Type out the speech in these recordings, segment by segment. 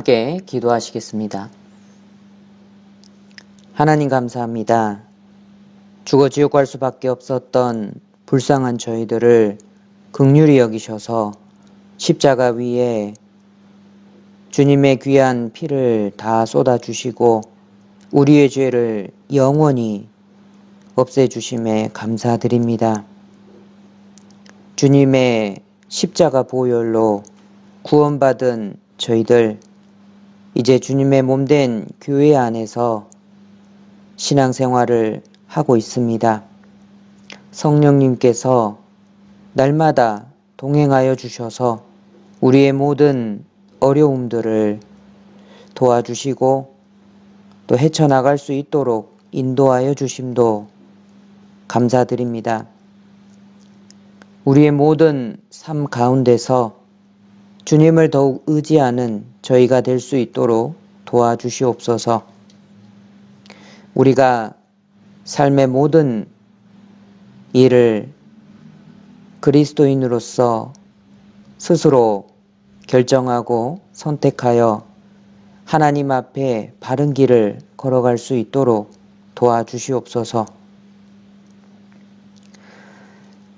함께 기도하시겠습니다. 하나님 감사합니다. 죽어 지옥 갈 수밖에 없었던 불쌍한 저희들을 긍휼히 여기셔서 십자가 위에 주님의 귀한 피를 다 쏟아주시고 우리의 죄를 영원히 없애주심에 감사드립니다. 주님의 십자가 보혈로 구원받은 저희들 이제 주님의 몸된 교회 안에서 신앙생활을 하고 있습니다. 성령님께서 날마다 동행하여 주셔서 우리의 모든 어려움들을 도와주시고 또 헤쳐나갈 수 있도록 인도하여 주심도 감사드립니다. 우리의 모든 삶 가운데서 주님을 더욱 의지하는 저희가 될 수 있도록 도와주시옵소서. 우리가 삶의 모든 일을 그리스도인으로서 스스로 결정하고 선택하여 하나님 앞에 바른 길을 걸어갈 수 있도록 도와주시옵소서.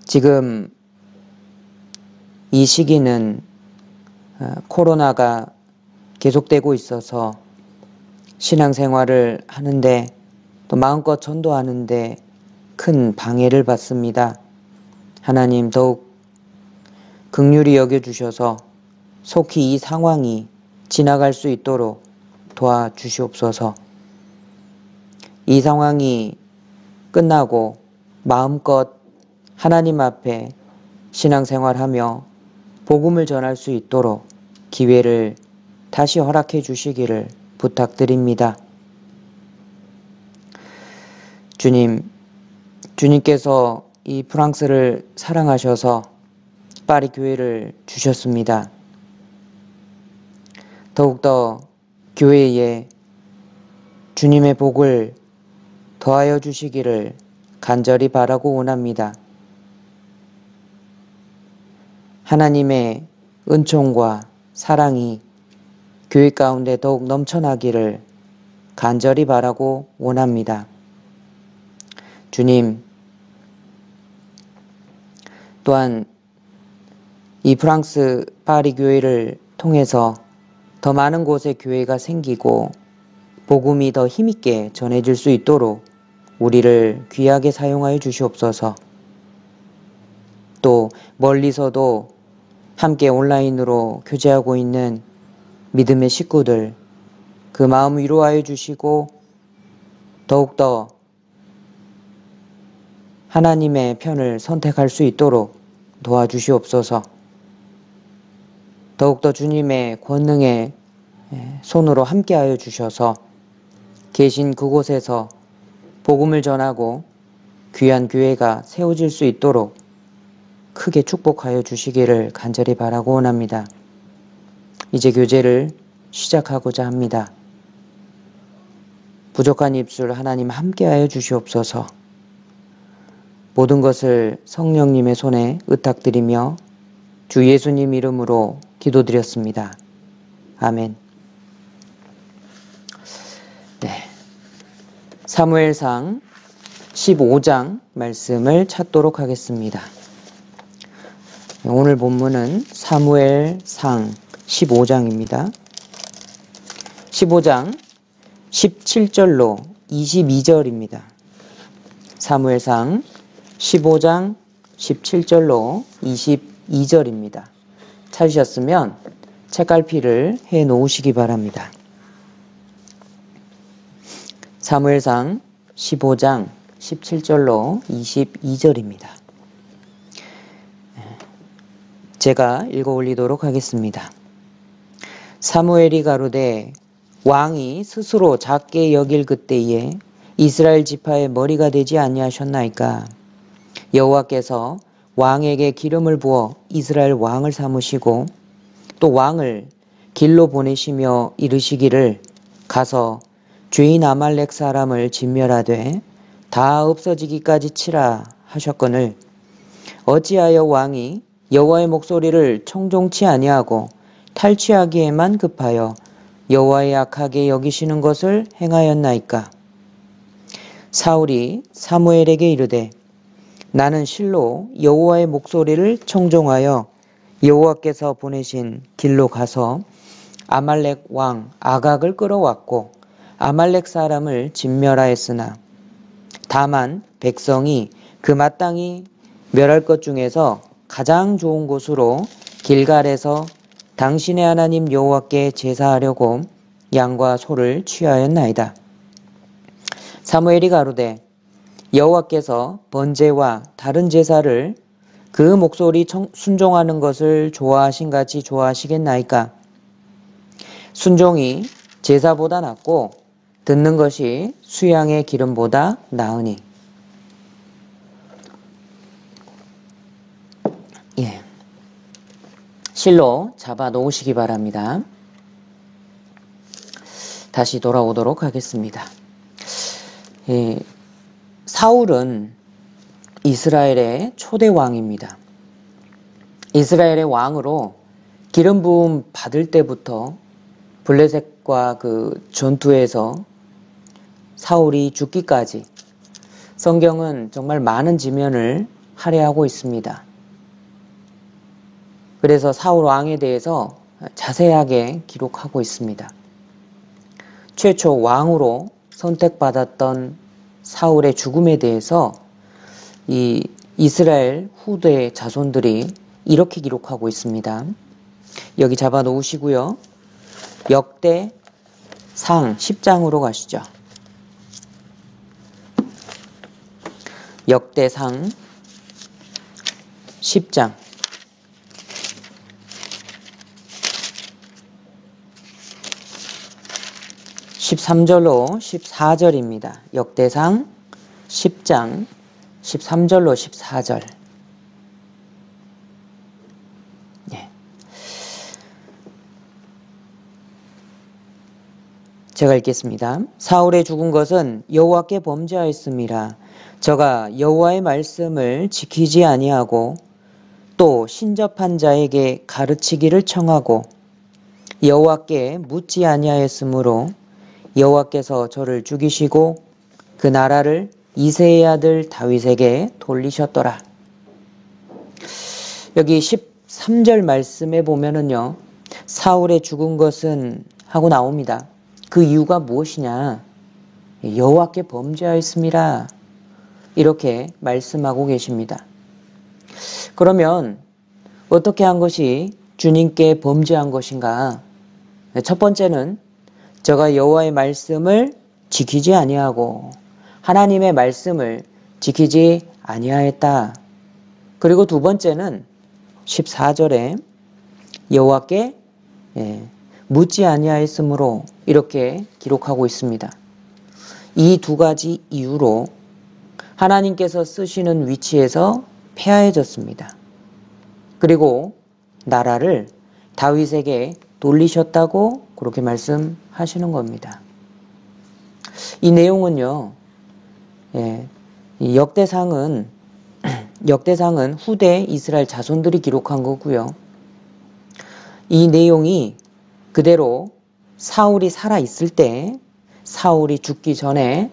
지금 이 시기는 코로나가 계속되고 있어서 신앙생활을 하는데 또 마음껏 전도하는데 큰 방해를 받습니다. 하나님 더욱 긍휼히 여겨주셔서 속히 이 상황이 지나갈 수 있도록 도와주시옵소서. 이 상황이 끝나고 마음껏 하나님 앞에 신앙생활하며 복음을 전할 수 있도록 기회를 다시 허락해 주시기를 부탁드립니다. 주님께서 이 프랑스를 사랑하셔서 파리 교회를 주셨습니다. 더욱더 교회에 주님의 복을 더하여 주시기를 간절히 바라고 원합니다. 하나님의 은총과 사랑이 교회 가운데 더욱 넘쳐나기를 간절히 바라고 원합니다. 주님, 또한 이 프랑스 파리 교회를 통해서 더 많은 곳에 교회가 생기고 복음이 더 힘있게 전해질 수 있도록 우리를 귀하게 사용하여 주시옵소서. 또 멀리서도 함께 온라인으로 교제하고 있는 믿음의 식구들 그 마음 위로하여 주시고 더욱더 하나님의 편을 선택할 수 있도록 도와주시옵소서. 더욱더 주님의 권능의 손으로 함께하여 주셔서 계신 그곳에서 복음을 전하고 귀한 교회가 세워질 수 있도록 크게 축복하여 주시기를 간절히 바라고 원합니다. 이제 교제를 시작하고자 합니다. 부족한 입술 하나님 함께하여 주시옵소서. 모든 것을 성령님의 손에 의탁드리며 주 예수님 이름으로 기도드렸습니다. 아멘. 사무엘상 15장 말씀을 찾도록 하겠습니다. 오늘 본문은 사무엘상 15장입니다. 15장 17절로 22절입니다. 사무엘상 15장 17절로 22절입니다. 찾으셨으면 책갈피를 해 놓으시기 바랍니다. 사무엘상 15장 17절로 22절입니다. 제가 읽어 올리도록 하겠습니다. 사무엘이 가로되 왕이 스스로 작게 여길 그때에 이스라엘 지파의 머리가 되지 아니하셨나이까. 여호와께서 왕에게 기름을 부어 이스라엘 왕을 삼으시고 또 왕을 길로 보내시며 이르시기를 가서 죄인 아말렉 사람을 진멸하되 다 없어지기까지 치라 하셨거늘 어찌하여 왕이 여호와의 목소리를 청종치 아니하고 탈취하기에만 급하여 여호와의 악하게 여기시는 것을 행하였나이까? 사울이 사무엘에게 이르되 나는 실로 여호와의 목소리를 청종하여 여호와께서 보내신 길로 가서 아말렉 왕 아각을 끌어왔고 아말렉 사람을 진멸하였으나 다만 백성이 그 마땅히 멸할 것 중에서 가장 좋은 곳으로 길갈에서 당신의 하나님 여호와께 제사하려고 양과 소를 취하였나이다. 사무엘이 가로되 여호와께서 번제와 다른 제사를 그 목소리 순종하는 것을 좋아하신 같이 좋아하시겠나이까? 순종이 제사보다 낫고 듣는 것이 수양의 기름보다 나으니. 예. 실로 잡아 놓으시기 바랍니다. 다시 돌아오도록 하겠습니다. 예. 사울은 이스라엘의 초대 왕입니다. 이스라엘의 왕으로 기름 부음 받을 때부터 블레셋과 그 전투에서 사울이 죽기까지 성경은 정말 많은 지면을 할애하고 있습니다. 그래서 사울 왕에 대해서 자세하게 기록하고 있습니다. 최초 왕으로 선택받았던 사울의 죽음에 대해서 이 이스라엘 후대 자손들이 이렇게 기록하고 있습니다. 여기 잡아 놓으시고요. 역대상 10장으로 가시죠. 역대상 10장 13절로 14절입니다. 역대상 10장 13절로 14절. 네. 제가 읽겠습니다. 사울의 죽은 것은 여호와께 범죄하였음이라. 저가 여호와의 말씀을 지키지 아니하고 또 신접한 자에게 가르치기를 청하고 여호와께 묻지 아니하였으므로 여호와께서 저를 죽이시고 그 나라를 이새의 아들 다윗에게 돌리셨더라. 여기 13절 말씀에 보면은요, 사울의 죽은 것은 하고 나옵니다. 그 이유가 무엇이냐? 여호와께 범죄하였음이라. 이렇게 말씀하고 계십니다. 그러면 어떻게 한 것이 주님께 범죄한 것인가? 첫 번째는 저가 여호와의 말씀을 지키지 아니하고 하나님의 말씀을 지키지 아니하였다. 그리고 두 번째는 14절에 여호와께 묻지 아니하였으므로 이렇게 기록하고 있습니다. 이 두 가지 이유로 하나님께서 쓰시는 위치에서 패하해졌습니다. 그리고 나라를 다윗에게 돌리셨다고 그렇게 말씀하시는 겁니다. 이 내용은요, 이 역대상은 후대 이스라엘 자손들이 기록한 거고요. 이 내용이 그대로 사울이 살아있을 때, 사울이 죽기 전에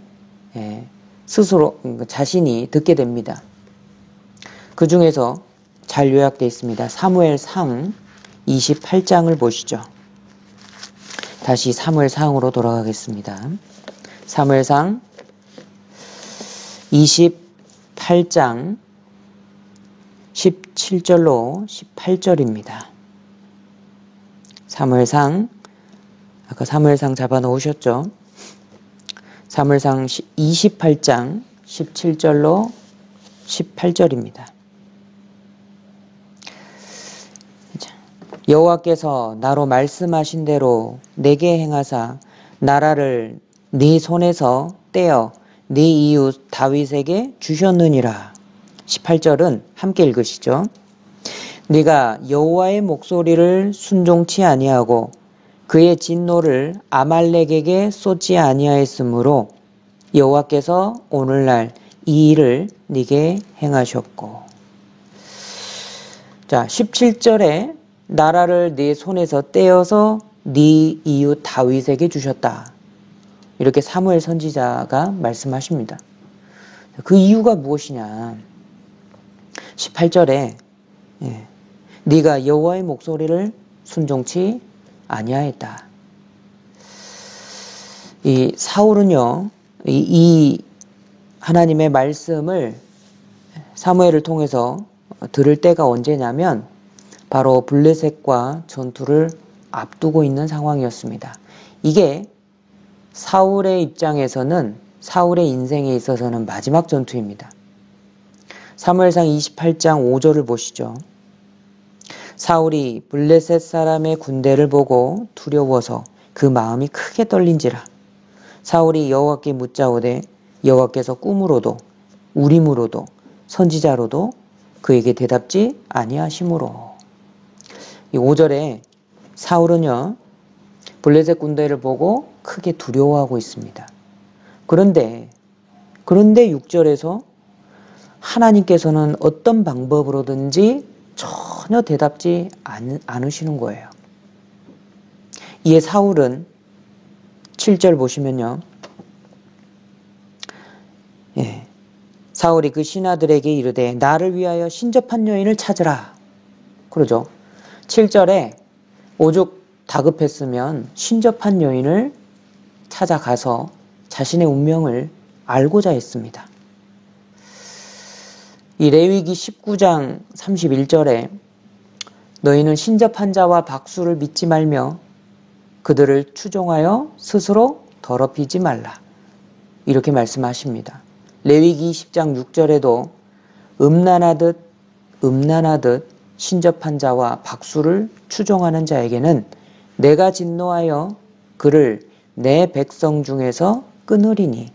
스스로 자신이 듣게 됩니다. 그 중에서 잘 요약되어 있습니다. 사무엘상 28장을 보시죠. 다시 사무엘상으로 돌아가겠습니다. 사무엘상 28장 17절로 18절입니다. 사무엘상, 아까 사무엘상 잡아 놓으셨죠? 사무엘상 28장 17절로 18절입니다. 여호와께서 나로 말씀하신 대로 내게 행하사 나라를 네 손에서 떼어 네 이웃 다윗에게 주셨느니라. 18절은 함께 읽으시죠. 네가 여호와의 목소리를 순종치 아니하고 그의 진노를 아말렉에게 쏟지 아니하였으므로 여호와께서 오늘날 이 일을 네게 행하셨고. 자, 17절에 나라를 네 손에서 떼어서 네 이웃 다윗에게 주셨다. 이렇게 사무엘 선지자가 말씀하십니다. 그 이유가 무엇이냐? 18절에 네가 여호와의 목소리를 순종치 아니하였다. 이 사울은요, 이 하나님의 말씀을 사무엘을 통해서 들을 때가 언제냐면 바로 블레셋과 전투를 앞두고 있는 상황이었습니다. 이게 사울의 입장에서는, 사울의 인생에 있어서는 마지막 전투입니다. 사무엘상 28장 5절을 보시죠. 사울이 블레셋 사람의 군대를 보고 두려워서 그 마음이 크게 떨린지라. 사울이 여호와께 묻자오되 여호와께서 꿈으로도 우림으로도 선지자로도 그에게 대답지 아니하시므로. 이 5절에 사울은요, 블레셋 군대를 보고 크게 두려워하고 있습니다. 그런데 6절에서 하나님께서는 어떤 방법으로든지 전혀 대답지 않으시는 거예요. 이에 사울은 7절 보시면요. 사울이 그 신하들에게 이르되 나를 위하여 신접한 여인을 찾으라. 그러죠. 7절에 오죽 다급했으면 신접한 여인을 찾아가서 자신의 운명을 알고자 했습니다. 이 레위기 19장 31절에 너희는 신접한 자와 박수를 믿지 말며 그들을 추종하여 스스로 더럽히지 말라. 이렇게 말씀하십니다. 레위기 10장 6절에도 음란하듯 신접한 자와 박수를 추종하는 자에게는 내가 진노하여 그를 내 백성 중에서 끊으리니.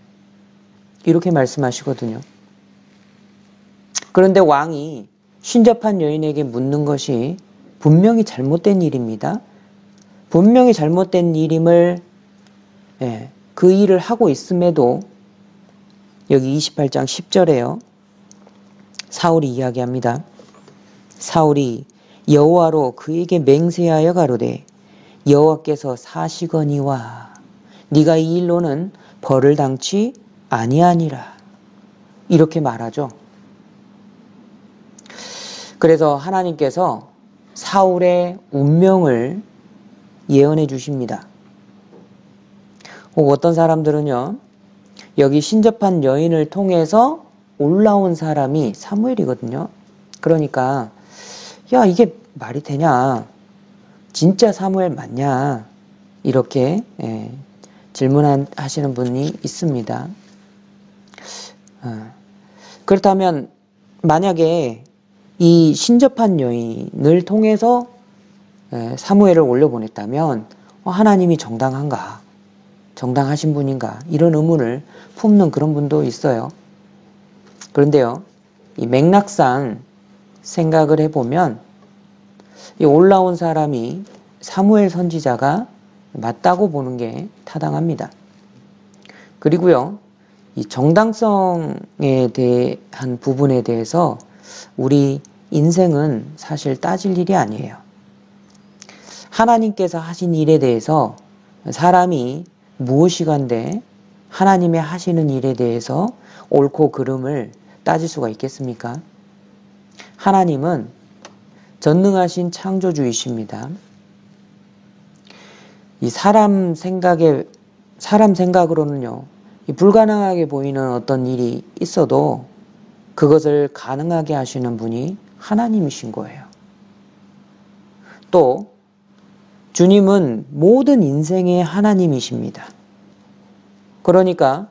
이렇게 말씀하시거든요. 그런데 왕이 신접한 여인에게 묻는 것이 분명히 잘못된 일입니다. 분명히 잘못된 일임을 그 일을 하고 있음에도 여기 28장 10절에요. 사울이 이야기합니다. 사울이 여호와로 그에게 맹세하여 가로되 여호와께서 사시거니와 네가 이 일로는 벌을 당치 아니하니라. 이렇게 말하죠. 그래서 하나님께서 사울의 운명을 예언해 주십니다. 어떤 사람들은요, 여기 신접한 여인을 통해서 올라온 사람이 사무엘이거든요. 그러니까 야, 이게 말이 되냐? 진짜 사무엘 맞냐? 이렇게 질문하시는 분이 있습니다. 그렇다면 만약에 이 신접한 여인을 통해서 사무엘을 올려보냈다면 하나님이 정당한가? 정당하신 분인가? 이런 의문을 품는 그런 분도 있어요. 그런데요, 이 맥락상 생각을 해보면 이 올라온 사람이 사무엘 선지자가 맞다고 보는 게 타당합니다. 그리고요, 이 정당성에 대한 부분에 대해서 우리 인생은 사실 따질 일이 아니에요. 하나님께서 하신 일에 대해서 사람이 무엇이간데 하나님의 하시는 일에 대해서 옳고 그름을 따질 수가 있겠습니까? 하나님은 전능하신 창조주이십니다. 이 사람 생각으로는요, 이 불가능하게 보이는 어떤 일이 있어도 그것을 가능하게 하시는 분이 하나님이신 거예요. 또 주님은 모든 인생의 하나님이십니다. 그러니까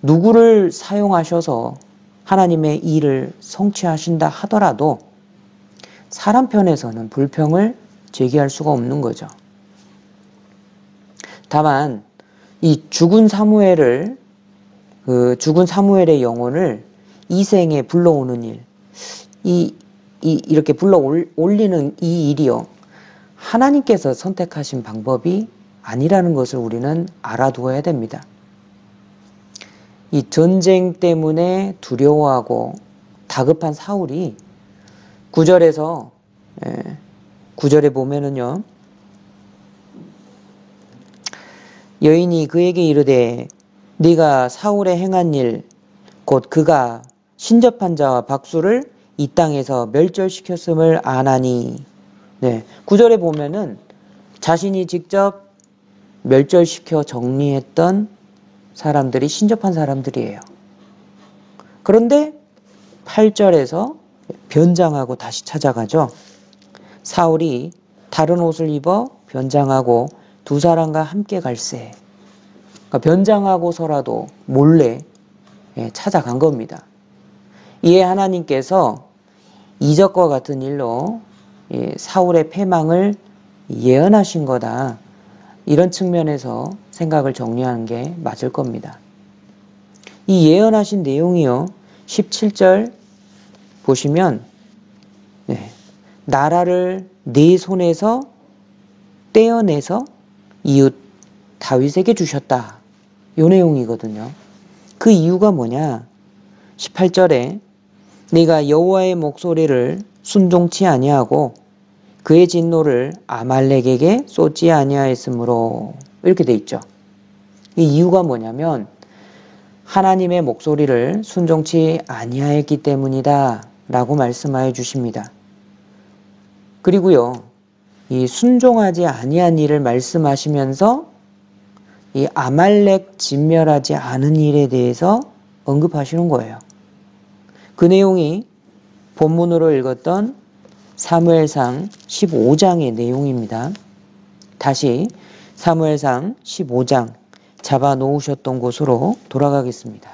누구를 사용하셔서 하나님의 일을 성취하신다 하더라도 사람 편에서는 불평을 제기할 수가 없는 거죠. 다만 이 죽은 사무엘의 영혼을 이 생에 불러오는 일, 이렇게 불러 올리는 이 일이요, 하나님께서 선택하신 방법이 아니라는 것을 우리는 알아두어야 됩니다. 이 전쟁 때문에 두려워하고 다급한 사울이 9절에 보면은요, 여인이 그에게 이르되 네가 사울의 행한 일 곧 그가 신접한 자와 박수를 이 땅에서 멸절시켰음을 아나니. 네, 9절에 보면은 자신이 직접 멸절시켜 정리했던 사람들이 신접한 사람들이에요. 그런데 8절에서 변장하고 다시 찾아가죠. 사울이 다른 옷을 입어 변장하고 두 사람과 함께 갈새. 그러니까 변장하고서라도 몰래 찾아간 겁니다. 이에 하나님께서 이적과 같은 일로 사울의 패망을 예언하신 거다. 이런 측면에서 생각을 정리하는 게 맞을 겁니다. 이 예언하신 내용이요. 17절 보시면 나라를 네 손에서 떼어내서 이웃 다윗에게 주셨다. 이 내용이거든요. 그 이유가 뭐냐? 18절에 네가 여호와의 목소리를 순종치 아니하고 그의 진노를 아말렉에게 쏟지 아니하였으므로 이렇게 돼 있죠. 이 이유가 뭐냐면 하나님의 목소리를 순종치 아니하였기 때문이다 라고 말씀하여 주십니다. 그리고요, 이 순종하지 아니한 일을 말씀하시면서 이 아말렉 진멸하지 않은 일에 대해서 언급하시는 거예요. 그 내용이 본문으로 읽었던 사무엘상 15장의 내용입니다. 다시 사무엘상 15장 잡아 놓으셨던 곳으로 돌아가겠습니다.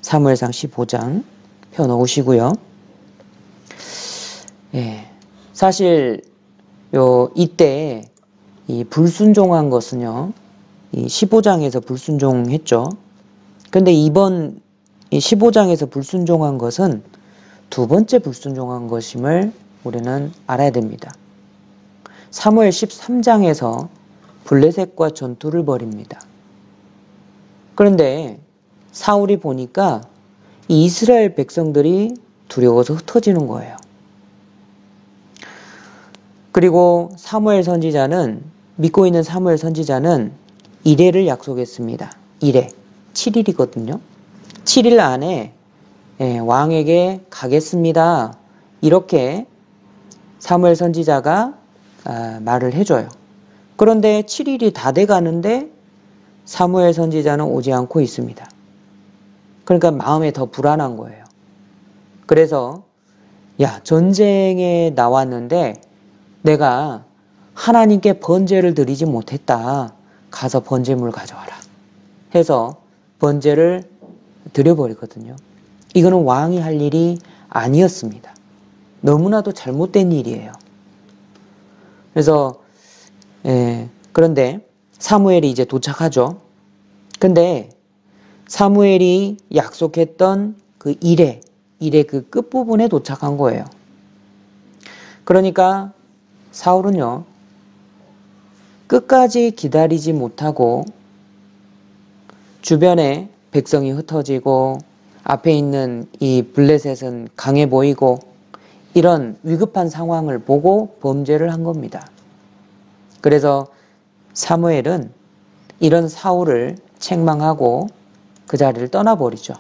사무엘상 15장 펴 놓으시고요. 사실 이때 이 불순종한 것은요, 이 15장에서 불순종했죠. 근데 이번 15장에서 불순종한 것은 두 번째 불순종한 것임을 우리는 알아야 됩니다. 사무엘 13장에서 블레셋과 전투를 벌입니다. 그런데 사울이 보니까 이 이스라엘 백성들이 두려워서 흩어지는 거예요. 그리고 사무엘 선지자는, 믿고 있는 사무엘 선지자는 이레를 약속했습니다. 이레 7일이거든요. 7일 안에 왕에게 가겠습니다. 이렇게 사무엘 선지자가 말을 해줘요. 그런데 7일이 다 돼가는데 사무엘 선지자는 오지 않고 있습니다. 그러니까 마음에 더 불안한 거예요. 그래서 전쟁에 나왔는데 내가 하나님께 번제를 드리지 못했다. 가서 번제물 가져와라. 해서 번제를 드려버리거든요. 이거는 왕이 할 일이 아니었습니다. 너무나도 잘못된 일이에요. 그래서 그런데 사무엘이 이제 도착하죠. 근데 사무엘이 약속했던 그 일의 그 끝부분에 도착한 거예요. 그러니까 사울은요, 끝까지 기다리지 못하고 주변에 백성이 흩어지고 앞에 있는 이 블레셋은 강해 보이고 이런 위급한 상황을 보고 범죄를 한 겁니다. 그래서 사무엘은 이런 사울을 책망하고 그 자리를 떠나버리죠.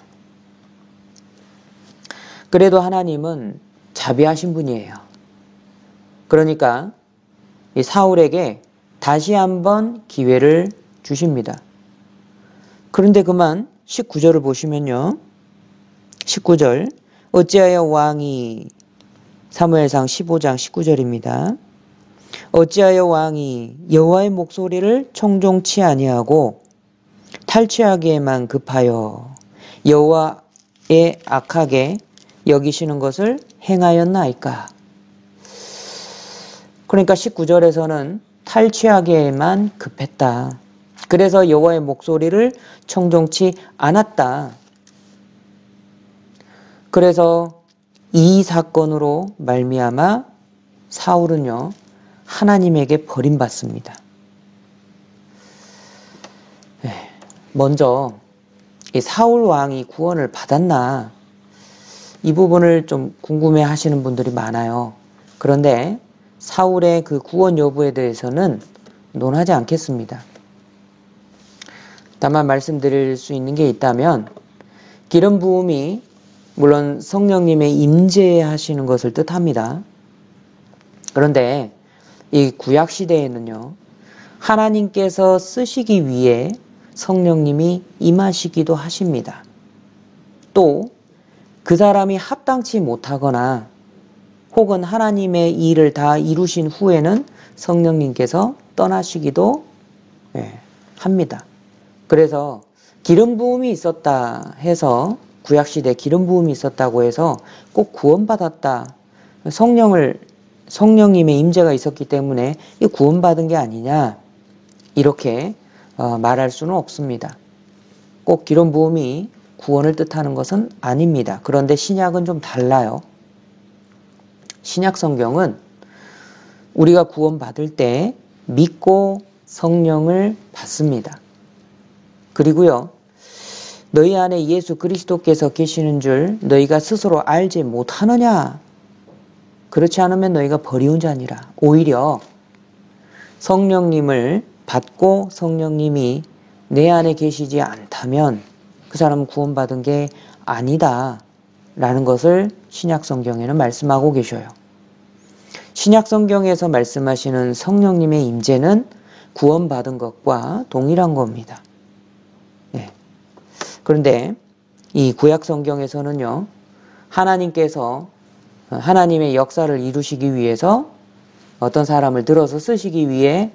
그래도 하나님은 자비하신 분이에요. 그러니까 이 사울에게 다시 한번 기회를 주십니다. 그런데 그만 19절을 보시면요. 19절 어찌하여 왕이 사무엘상 15장 19절입니다. 어찌하여 왕이 여호와의 목소리를 청종치 아니하고 탈취하기에만 급하여 여호와의 악하게 여기시는 것을 행하였나이까. 그러니까 19절에서는 탈취하기에만 급했다. 그래서 여호와의 목소리를 청종치 않았다. 그래서 이 사건으로 말미암아 사울은요, 하나님에게 버림받습니다. 먼저 이 사울 왕이 구원을 받았나, 이 부분을 좀 궁금해 하시는 분들이 많아요. 그런데 사울의 그 구원 여부에 대해서는 논하지 않겠습니다. 다만 말씀드릴 수 있는 게 있다면 기름 부음이 물론 성령님의 임재하시는 것을 뜻합니다. 그런데 이 구약 시대에는요, 하나님께서 쓰시기 위해 성령님이 임하시기도 하십니다. 또 그 사람이 합당치 못하거나 혹은 하나님의 일을 다 이루신 후에는 성령님께서 떠나시기도 합니다. 그래서 기름 부음이 있었다 해서 구약시대 기름 부음이 있었다고 해서 꼭 구원받았다. 성령님의 임재가 있었기 때문에 구원받은 게 아니냐 이렇게 말할 수는 없습니다. 꼭 기름 부음이 구원을 뜻하는 것은 아닙니다. 그런데 신약은 좀 달라요. 신약 성경은 우리가 구원받을 때 믿고 성령을 받습니다. 그리고요, 너희 안에 예수 그리스도께서 계시는 줄 너희가 스스로 알지 못하느냐? 그렇지 않으면 너희가 버리운 자니라. 오히려 성령님을 받고 성령님이 내 안에 계시지 않다면 그 사람은 구원받은 게 아니다 라는 것을 신약 성경에는 말씀하고 계셔요. 신약 성경에서 말씀하시는 성령님의 임재는 구원받은 것과 동일한 겁니다. 그런데 이 구약 성경에서는요, 하나님께서 하나님의 역사를 이루시기 위해서 어떤 사람을 들어서 쓰시기 위해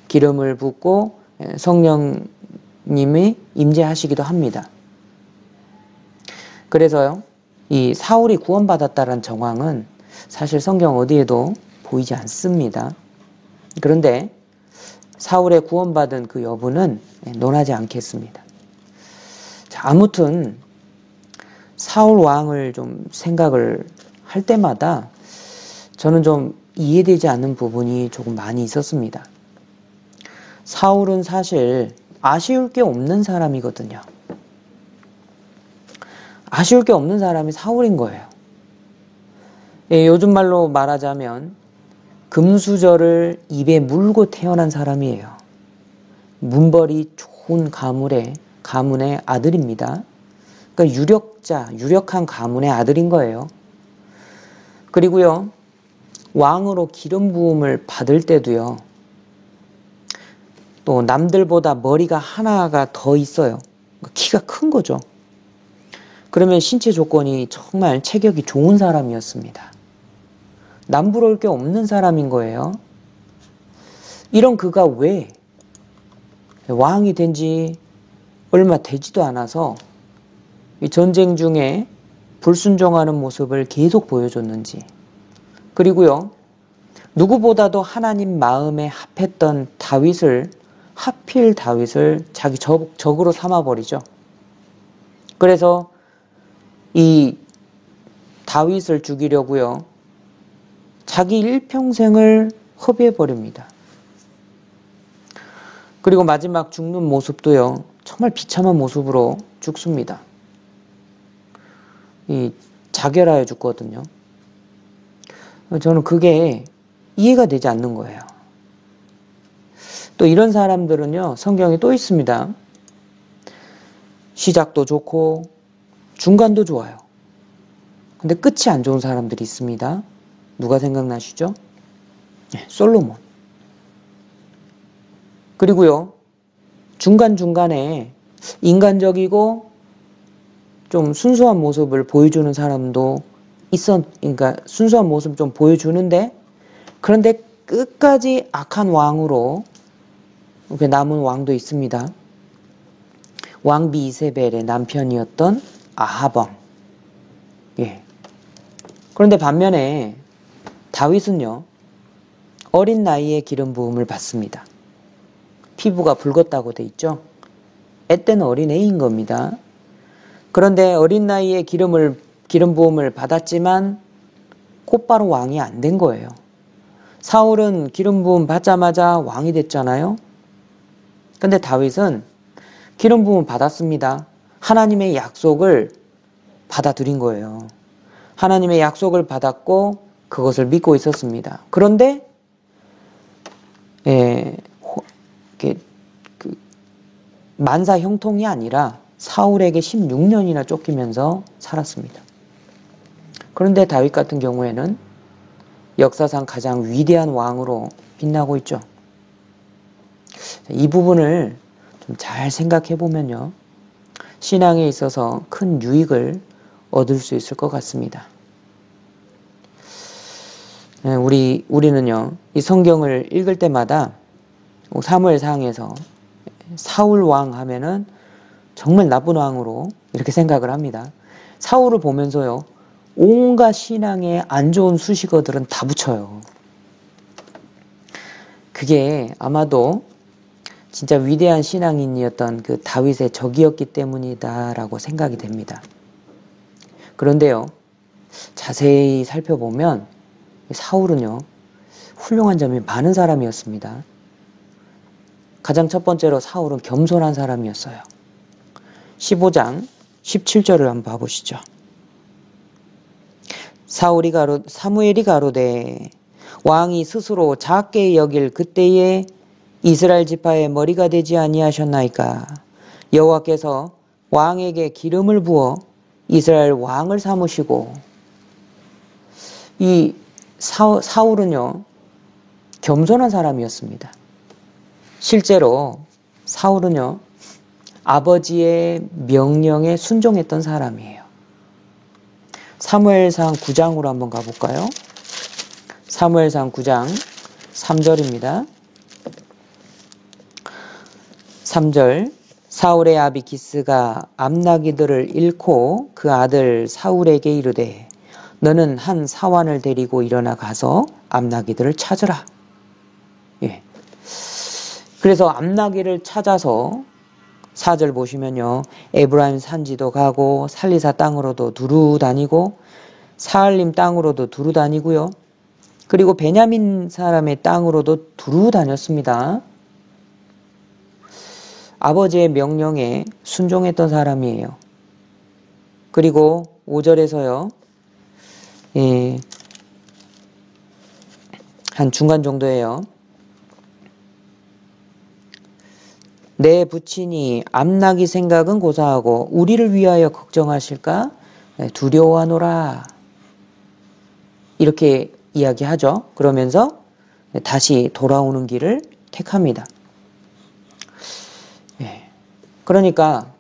기름을 붓고 성령님이 임재하시기도 합니다. 그래서요, 이 사울이 구원받았다는 정황은 사실 성경 어디에도 보이지 않습니다. 그런데 사울의 구원받은 그 여부는 논하지 않겠습니다. 자, 아무튼 사울 왕을 좀 생각을 할 때마다 저는 좀 이해되지 않는 부분이 조금 많이 있었습니다. 사울은 사실 아쉬울 게 없는 사람이거든요. 아쉬울 게 없는 사람이 사울인 거예요. 요즘 말로 말하자면 금수저를 입에 물고 태어난 사람이에요. 문벌이 좋은 가문의 아들입니다. 그러니까 유력한 가문의 아들인 거예요. 그리고요, 왕으로 기름 부음을 받을 때도요, 또 남들보다 머리가 하나가 더 있어요. 키가 큰 거죠. 그러면 신체 조건이 정말 체격이 좋은 사람이었습니다. 남부러울 게 없는 사람인 거예요. 이런 그가 왜 왕이 된 지 얼마 되지도 않아서 이 전쟁 중에 불순종하는 모습을 계속 보여줬는지, 그리고요, 누구보다도 하나님 마음에 합했던 하필 다윗을 자기 적으로 삼아버리죠. 그래서 이 다윗을 죽이려고요, 자기 일평생을 허비해버립니다. 그리고 마지막 죽는 모습도요, 정말 비참한 모습으로 죽습니다. 자결하여 죽거든요. 저는 그게 이해가 되지 않는 거예요. 또 이런 사람들은요, 성경에 또 있습니다. 시작도 좋고 중간도 좋아요. 근데 끝이 안 좋은 사람들이 있습니다. 누가 생각나시죠? 솔로몬. 그리고요, 중간중간에 인간적이고 좀 순수한 모습을 보여주는 사람도 그러니까 순수한 모습 좀 보여주는데, 그런데 끝까지 악한 왕으로 남은 왕도 있습니다. 왕비 이세벨의 남편이었던 아하번. 그런데 반면에 다윗은요, 어린 나이에 기름 부음을 받습니다. 피부가 붉었다고 돼 있죠. 앳된 어린애인 겁니다. 그런데 어린 나이에 기름 부음을 받았지만 곧바로 왕이 안 된 거예요. 사울은 기름 부음 받자마자 왕이 됐잖아요. 근데 다윗은 기름 부음 받았습니다. 하나님의 약속을 받아들인 거예요. 하나님의 약속을 받았고 그것을 믿고 있었습니다. 그런데 그 만사 형통이 아니라 사울에게 16년이나 쫓기면서 살았습니다. 그런데 다윗 같은 경우에는 역사상 가장 위대한 왕으로 빛나고 있죠. 이 부분을 좀 잘 생각해 보면요, 신앙에 있어서 큰 유익을 얻을 수 있을 것 같습니다. 우리는요, 이 성경을 읽을 때마다 사무엘상에서 사울 왕 하면은 정말 나쁜 왕으로 이렇게 생각을 합니다. 사울을 보면서요, 온갖 신앙에 안 좋은 수식어들은 다 붙여요. 그게 아마도 진짜 위대한 신앙인이었던 그 다윗의 적이었기 때문이다라고 생각이 됩니다. 그런데요, 자세히 살펴보면 사울은요, 훌륭한 점이 많은 사람이었습니다. 가장 첫 번째로 사울은 겸손한 사람이었어요. 15장 17절을 한번 봐보시죠. 사무엘이 가로되 왕이 스스로 작게 여길 그때에 이스라엘 지파의 머리가 되지 아니하셨나이까. 여호와께서 왕에게 기름을 부어 이스라엘 왕을 삼으시고. 이 사울은요, 겸손한 사람이었습니다. 실제로 사울은요, 아버지의 명령에 순종했던 사람이에요. 사무엘상 9장으로 한번 가볼까요? 사무엘상 9장 3절입니다. 3절, 사울의 아비 기스가 암나기들을 잃고 그 아들 사울에게 이르되 너는 한 사환을 데리고 일어나 가서 암나기들을 찾으라. 예. 그래서 암나기를 찾아서 4절 보시면요, 에브라임 산지도 가고 살리사 땅으로도 두루 다니고 사알림 땅으로도 두루 다니고요, 그리고 베냐민 사람의 땅으로도 두루 다녔습니다. 아버지의 명령에 순종했던 사람이에요. 그리고 5절에서요, 한 중간 정도예요. 내 부친이 암나기 생각은 고사하고 우리를 위하여 걱정하실까 두려워하노라. 이렇게 이야기하죠. 그러면서 다시 돌아오는 길을 택합니다. 그러니까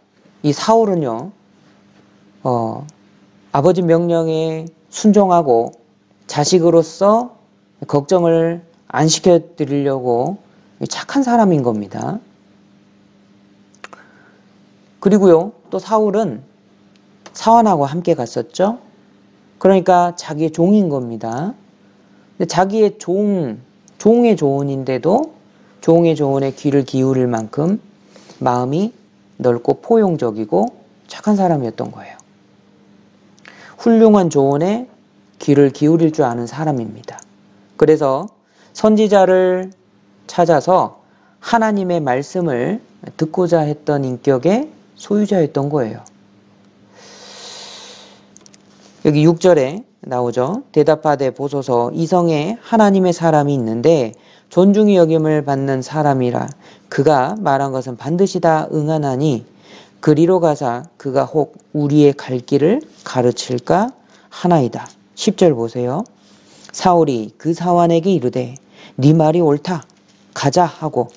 이 사울은요, 아버지 명령에 순종하고 자식으로서 걱정을 안 시켜드리려고 착한 사람인 겁니다. 그리고요, 또 사울은 사환하고 함께 갔었죠. 그러니까 자기의 종인 겁니다. 근데 자기의 종의 조언인데도 종의 조언에 귀를 기울일 만큼 마음이 넓고 포용적이고 착한 사람이었던 거예요. 훌륭한 조언에 귀를 기울일 줄 아는 사람입니다. 그래서 선지자를 찾아서 하나님의 말씀을 듣고자 했던 인격의 소유자였던 거예요. 여기 6절에 나오죠. 대답하되 보소서, 이 성에 하나님의 사람이 있는데 존중이 여김을 받는 사람이라. 그가 말한 것은 반드시 다 응하나니 그리로 가사 그가 혹 우리의 갈 길을 가르칠까 하나이다. 10절 보세요. 사울이 그 사환에게 이르되 네 말이 옳다, 가자 하고.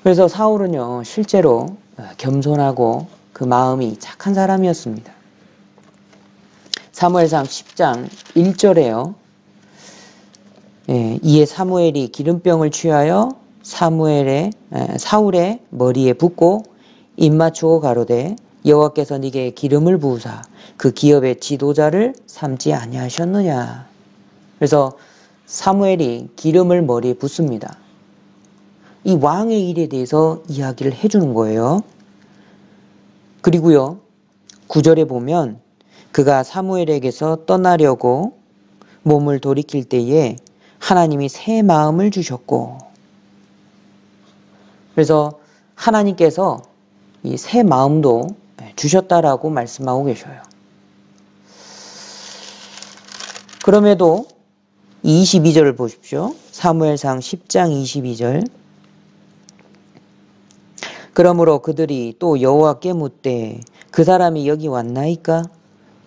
그래서 사울은요, 실제로 겸손하고 그 마음이 착한 사람이었습니다. 사무엘상 10장 1절에요. 이에 사무엘이 기름병을 취하여 사울의 머리에 붓고 입 맞추고 가로되 여호와께서 네게 기름을 부으사 그 기업의 지도자를 삼지 아니하셨느냐. 그래서 사무엘이 기름을 머리에 붓습니다. 이 왕의 일에 대해서 이야기를 해주는 거예요. 그리고요, 9절에 보면 그가 사무엘에게서 떠나려고 몸을 돌이킬 때에 하나님이 새 마음을 주셨고. 그래서 하나님께서 이 새 마음도 주셨다라고 말씀하고 계셔요. 그럼에도 22절을 보십시오. 사무엘상 10장 22절. 그러므로 그들이 또 여호와께 묻되 그 사람이 여기 왔나이까?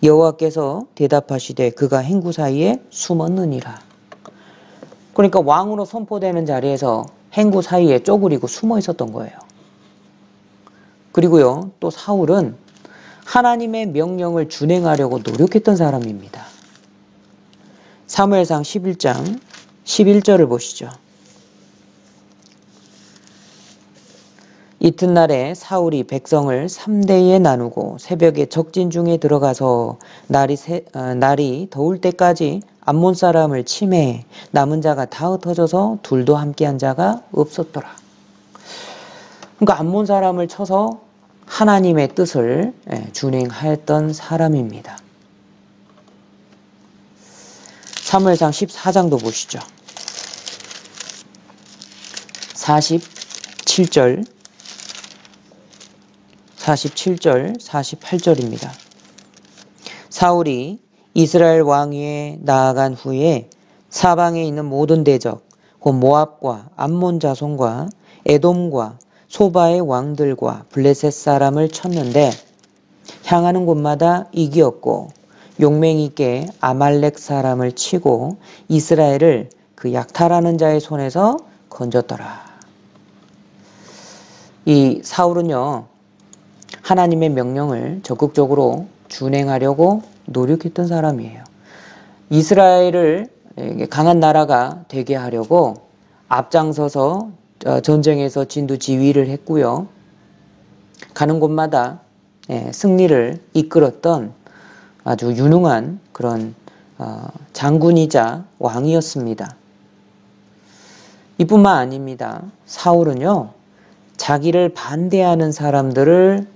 여호와께서 대답하시되 그가 행구 사이에 숨었느니라. 그러니까 왕으로 선포되는 자리에서 행구 사이에 쪼그리고 숨어 있었던 거예요. 그리고요, 또 사울은 하나님의 명령을 준행하려고 노력했던 사람입니다. 사무엘상 11장 11절을 보시죠. 이튿날에 사울이 백성을 3대에 나누고 새벽에 적진 중에 들어가서 날이 더울 때까지 암몬 사람을 치매 남은 자가 다 흩어져서 둘도 함께한 자가 없었더라. 그러니까 암몬 사람을 쳐서 하나님의 뜻을 준행하였던 사람입니다. 사무엘상 14장도 보시죠. 47절, 48절입니다. 사울이 이스라엘 왕위에 나아간 후에 사방에 있는 모든 대적, 곧 모압과 암몬 자손과 에돔과 소바의 왕들과 블레셋 사람을 쳤는데 향하는 곳마다 이기었고 용맹 있게 아말렉 사람을 치고 이스라엘을 그 약탈하는 자의 손에서 건졌더라. 이 사울은요, 하나님의 명령을 적극적으로 준행하려고 노력했던 사람이에요. 이스라엘을 강한 나라가 되게 하려고 앞장서서 전쟁에서 진두지휘를 했고요. 가는 곳마다 승리를 이끌었던 아주 유능한 그런 장군이자 왕이었습니다. 이뿐만 아닙니다. 사울은요, 자기를 반대하는 사람들을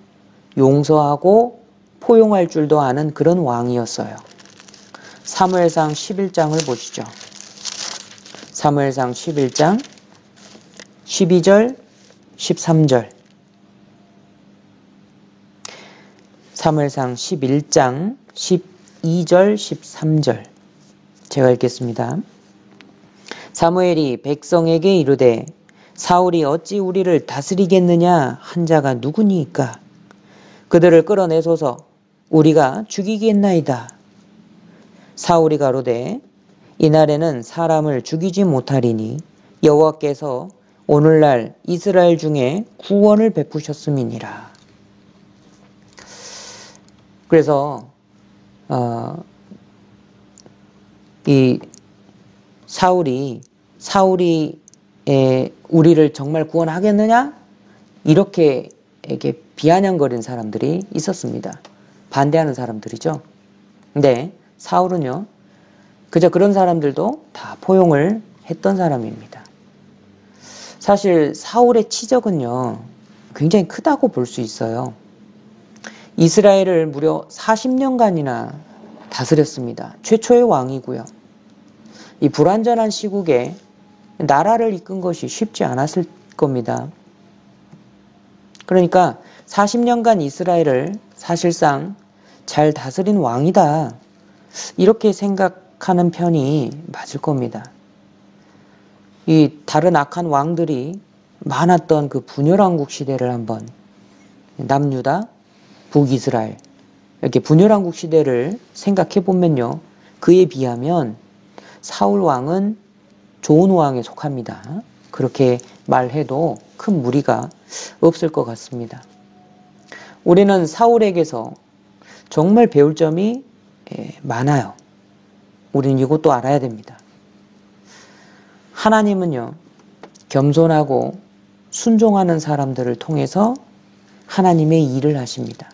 용서하고 포용할 줄도 아는 그런 왕이었어요. 사무엘상 11장을 보시죠. 사무엘상 11장 12절, 13절. 사무엘상 11장 12절, 13절. 제가 읽겠습니다. 사무엘이 백성에게 이르되 사울이 어찌 우리를 다스리겠느냐 한 자가 누구니이까? 그들을 끌어내소서 우리가 죽이겠나이다. 사울이 가로되 이날에는 사람을 죽이지 못하리니 여호와께서 오늘날 이스라엘 중에 구원을 베푸셨음이니라. 그래서 이 사울이 우리를 정말 구원하겠느냐? 이렇게 비아냥거리는 사람들이 있었습니다. 반대하는 사람들이죠. 근데 사울은요, 그저 그런 사람들도 다 포용을 했던 사람입니다. 사실 사울의 치적은요, 굉장히 크다고 볼 수 있어요. 이스라엘을 무려 40년간이나 다스렸습니다. 최초의 왕이고요. 이 불완전한 시국에 나라를 이끈 것이 쉽지 않았을 겁니다. 그러니까 40년간 이스라엘을 사실상 잘 다스린 왕이다. 이렇게 생각하는 편이 맞을 겁니다. 이 다른 악한 왕들이 많았던 그 분열왕국 시대를 한번 남유다, 북이스라엘 이렇게 분열왕국 시대를 생각해 보면요. 그에 비하면 사울 왕은 좋은 왕에 속합니다. 그렇게 말해도 큰 무리가 없을 것 같습니다. 우리는 사울에게서 정말 배울 점이 많아요. 우리는 이것도 알아야 됩니다. 하나님은요, 겸손하고 순종하는 사람들을 통해서 하나님의 일을 하십니다.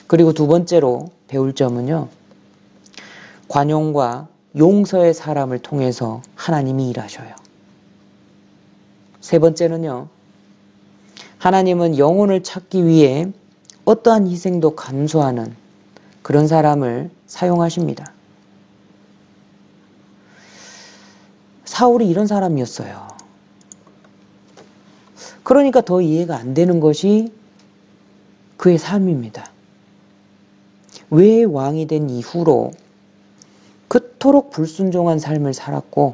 그리고 두 번째로 배울 점은요, 관용과 용서의 사람을 통해서 하나님이 일하셔요. 세 번째는요, 하나님은 영혼을 찾기 위해 어떠한 희생도 감수하는 그런 사람을 사용하십니다. 사울이 이런 사람이었어요. 그러니까 더 이해가 안 되는 것이 그의 삶입니다. 왜 왕이 된 이후로 그 그토록 불순종한 삶을 살았고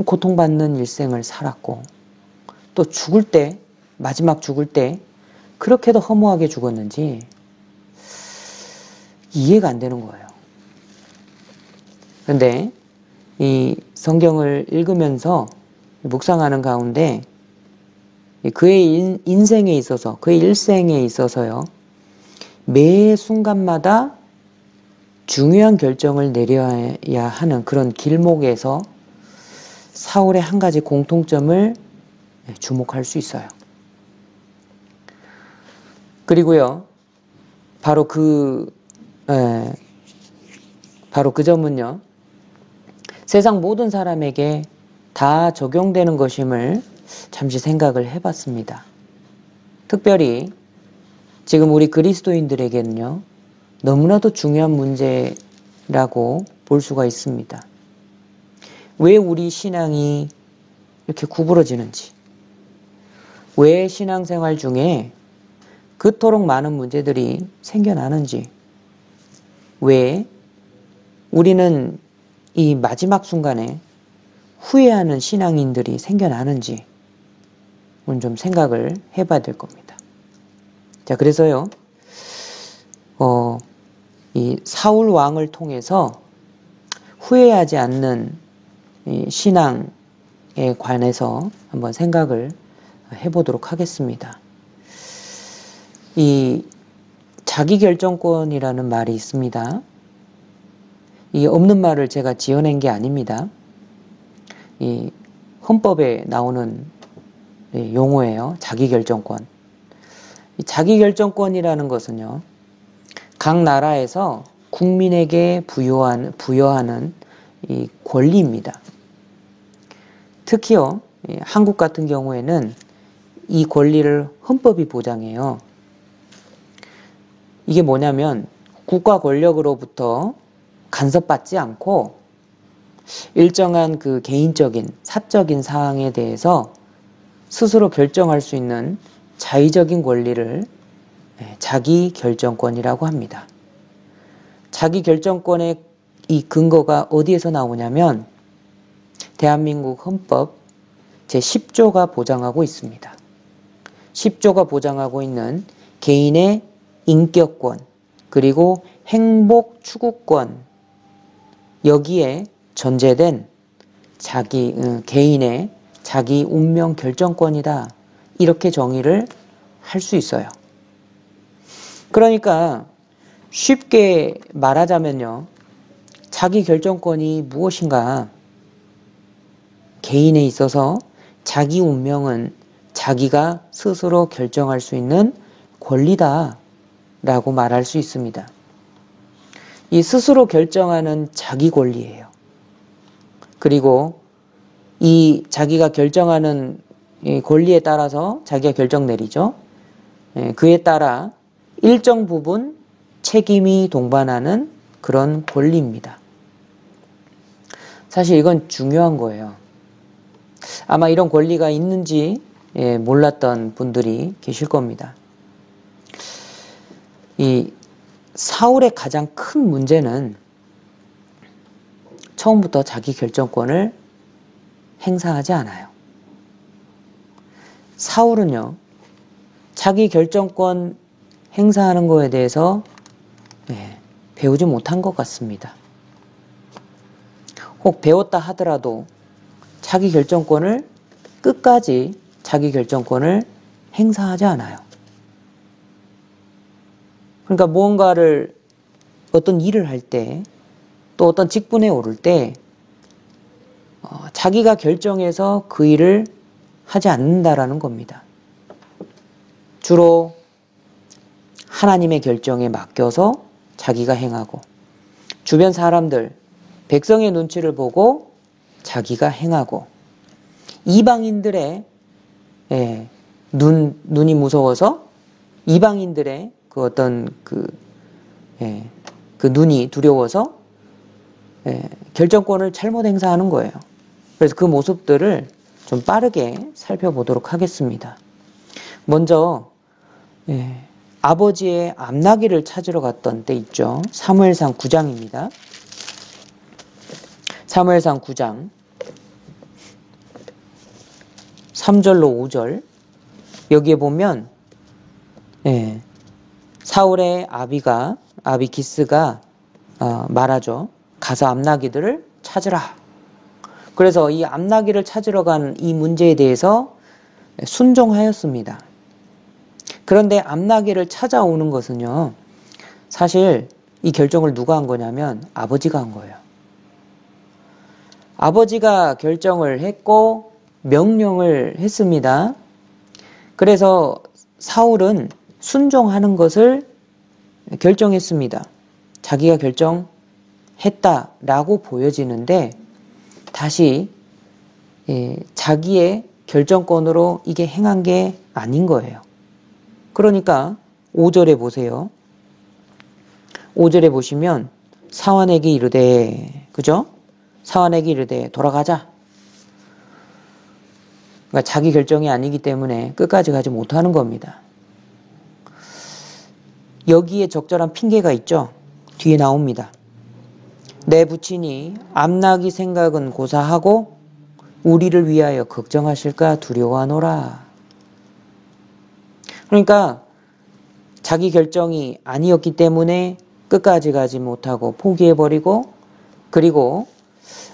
고통받는 일생을 살았고 또 죽을 때 마지막 죽을 때 그렇게도 허무하게 죽었는지 이해가 안 되는 거예요. 그런데 이 성경을 읽으면서 묵상하는 가운데 그의 인생에 있어서 그의 일생에 있어서요 매 순간마다 중요한 결정을 내려야 하는 그런 길목에서 사울의 한 가지 공통점을 주목할 수 있어요. 그리고요 바로 그 점은요 세상 모든 사람에게 다 적용되는 것임을 잠시 생각을 해봤습니다. 특별히 지금 우리 그리스도인들에게는요 너무나도 중요한 문제라고 볼 수가 있습니다. 왜 우리 신앙이 이렇게 구부러지는지, 왜 신앙생활 중에 그토록 많은 문제들이 생겨나는지, 왜 우리는 이 마지막 순간에 후회하는 신앙인들이 생겨나는지 오늘 좀 생각을 해봐야 될 겁니다. 자, 그래서요, 이 사울 왕을 통해서 후회하지 않는 이 신앙에 관해서 한번 생각을 해보도록 하겠습니다. 이 자기결정권이라는 말이 있습니다. 이 없는 말을 제가 지어낸 게 아닙니다. 이 헌법에 나오는 용어예요. 자기결정권. 이 자기결정권이라는 것은요. 각 나라에서 국민에게 부여하는 이 권리입니다. 특히요. 한국 같은 경우에는 이 권리를 헌법이 보장해요. 이게 뭐냐면 국가 권력으로부터 간섭받지 않고 일정한 그 개인적인 사적인 사항에 대해서 스스로 결정할 수 있는 자의적인 권리를 자기결정권이라고 합니다. 자기결정권의 이 근거가 어디에서 나오냐면 대한민국 헌법 제10조가 보장하고 있습니다. 10조가 보장하고 있는 개인의 인격권 그리고 행복 추구권 여기에 전제된 개인의 자기 운명 결정권이다. 이렇게 정의를 할 수 있어요. 그러니까 쉽게 말하자면요. 자기 결정권이 무엇인가? 개인에 있어서 자기 운명은 자기가 스스로 결정할 수 있는 권리다. 라고 말할 수 있습니다. 이 스스로 결정하는 자기 권리예요. 그리고 이 자기가 결정하는 이 권리에 따라서 자기가 결정 내리죠. 그에 따라 일정 부분 책임이 동반하는 그런 권리입니다. 사실 이건 중요한 거예요. 아마 이런 권리가 있는지 몰랐던 분들이 계실 겁니다. 이 사울의 가장 큰 문제는 처음부터 자기 결정권을 행사하지 않아요. 사울은요, 자기 결정권 행사하는 거에 대해서 배우지 못한 것 같습니다. 혹 배웠다 하더라도 자기 결정권을 끝까지 자기 결정권을 행사하지 않아요. 그러니까 무언가를 어떤 일을 할 때 또 어떤 직분에 오를 때 자기가 결정해서 그 일을 하지 않는다라는 겁니다. 주로 하나님의 결정에 맡겨서 자기가 행하고 주변 사람들, 백성의 눈치를 보고 자기가 행하고 이방인들의 눈이 무서워서 이방인들의 그 어떤 그 눈이 두려워서 결정권을 잘못 행사하는 거예요. 그래서 그 모습들을 좀 빠르게 살펴보도록 하겠습니다. 먼저 아버지의 암나귀를 찾으러 갔던 때 있죠. 사무엘상 9장입니다. 사무엘상 9장 3절로 5절 여기에 보면 사울의 아비기스가 말하죠. 가서 암나기들을 찾으라. 그래서 이 암나기를 찾으러 간 이 문제에 대해서 순종하였습니다. 그런데 암나기를 찾아오는 것은요. 사실 이 결정을 누가 한 거냐면 아버지가 한 거예요. 아버지가 결정을 했고 명령을 했습니다. 그래서 사울은 순종하는 것을 결정했습니다. 자기가 결정했다라고 보여지는데 다시 자기의 결정권으로 이게 행한 게 아닌 거예요. 그러니까 5절에 보세요. 5절에 보시면 사환에게 이르되 그죠? 사환에게 이르되 돌아가자. 그러니까 자기 결정이 아니기 때문에 끝까지 가지 못하는 겁니다. 여기에 적절한 핑계가 있죠. 뒤에 나옵니다. 내 부친이 암나기 생각은 고사하고 우리를 위하여 걱정하실까 두려워하노라. 그러니까 자기 결정이 아니었기 때문에 끝까지 가지 못하고 포기해버리고 그리고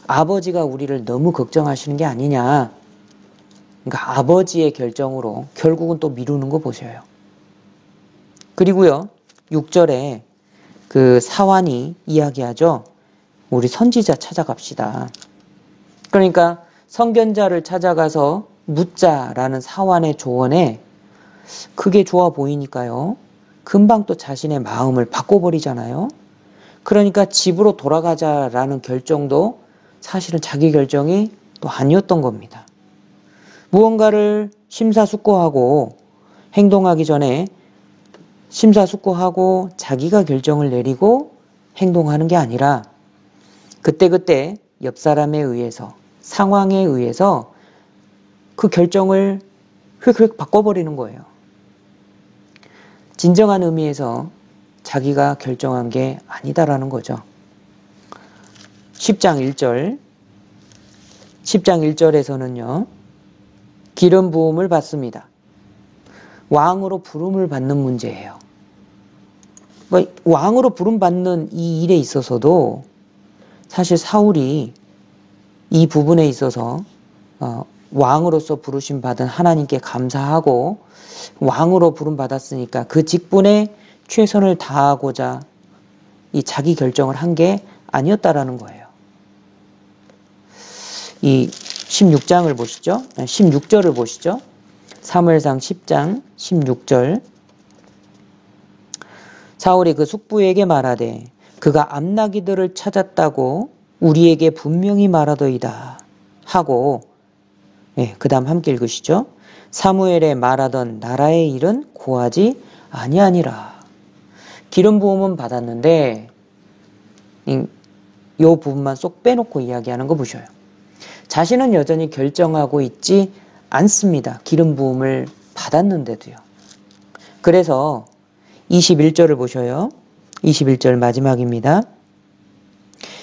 아버지가 우리를 너무 걱정하시는 게 아니냐. 그러니까 아버지의 결정으로 결국은 또 미루는 거 보셔요. 그리고요. 6절에 그 사환이 이야기하죠. 우리 선지자 찾아갑시다. 그러니까 선견자를 찾아가서 묻자라는 사환의 조언에 그게 좋아 보이니까요. 금방 또 자신의 마음을 바꿔버리잖아요. 그러니까 집으로 돌아가자라는 결정도 사실은 자기 결정이 또 아니었던 겁니다. 무언가를 심사숙고하고 행동하기 전에 심사숙고하고 자기가 결정을 내리고 행동하는 게 아니라 그때그때 옆 사람에 의해서 상황에 의해서 그 결정을 휙휙 바꿔버리는 거예요. 진정한 의미에서 자기가 결정한 게 아니다라는 거죠. 10장 1절에서는요. 기름 부음을 받습니다. 왕으로 부름을 받는 문제예요. 왕으로 부름 받는 이 일에 있어서도 사실 사울이 이 부분에 있어서 왕으로서 부르심 받은 하나님께 감사하고 왕으로 부름 받았으니까 그 직분에 최선을 다하고자 이 자기 결정을 한 게 아니었다라는 거예요. 이 16장을 보시죠. 16절을 보시죠. 사무엘상 10장 16절 사울이 그 숙부에게 말하되 그가 암나기들을 찾았다고 우리에게 분명히 말하더이다 하고 그 다음 함께 읽으시죠. 사무엘에 말하던 나라의 일은 고하지 아니하니라. 기름 부음은 받았는데 이 부분만 쏙 빼놓고 이야기하는 거 보셔요. 자신은 여전히 결정하고 있지 않습니다. 기름 부음을 받았는데도요. 그래서 21절을 보셔요. 21절 마지막입니다.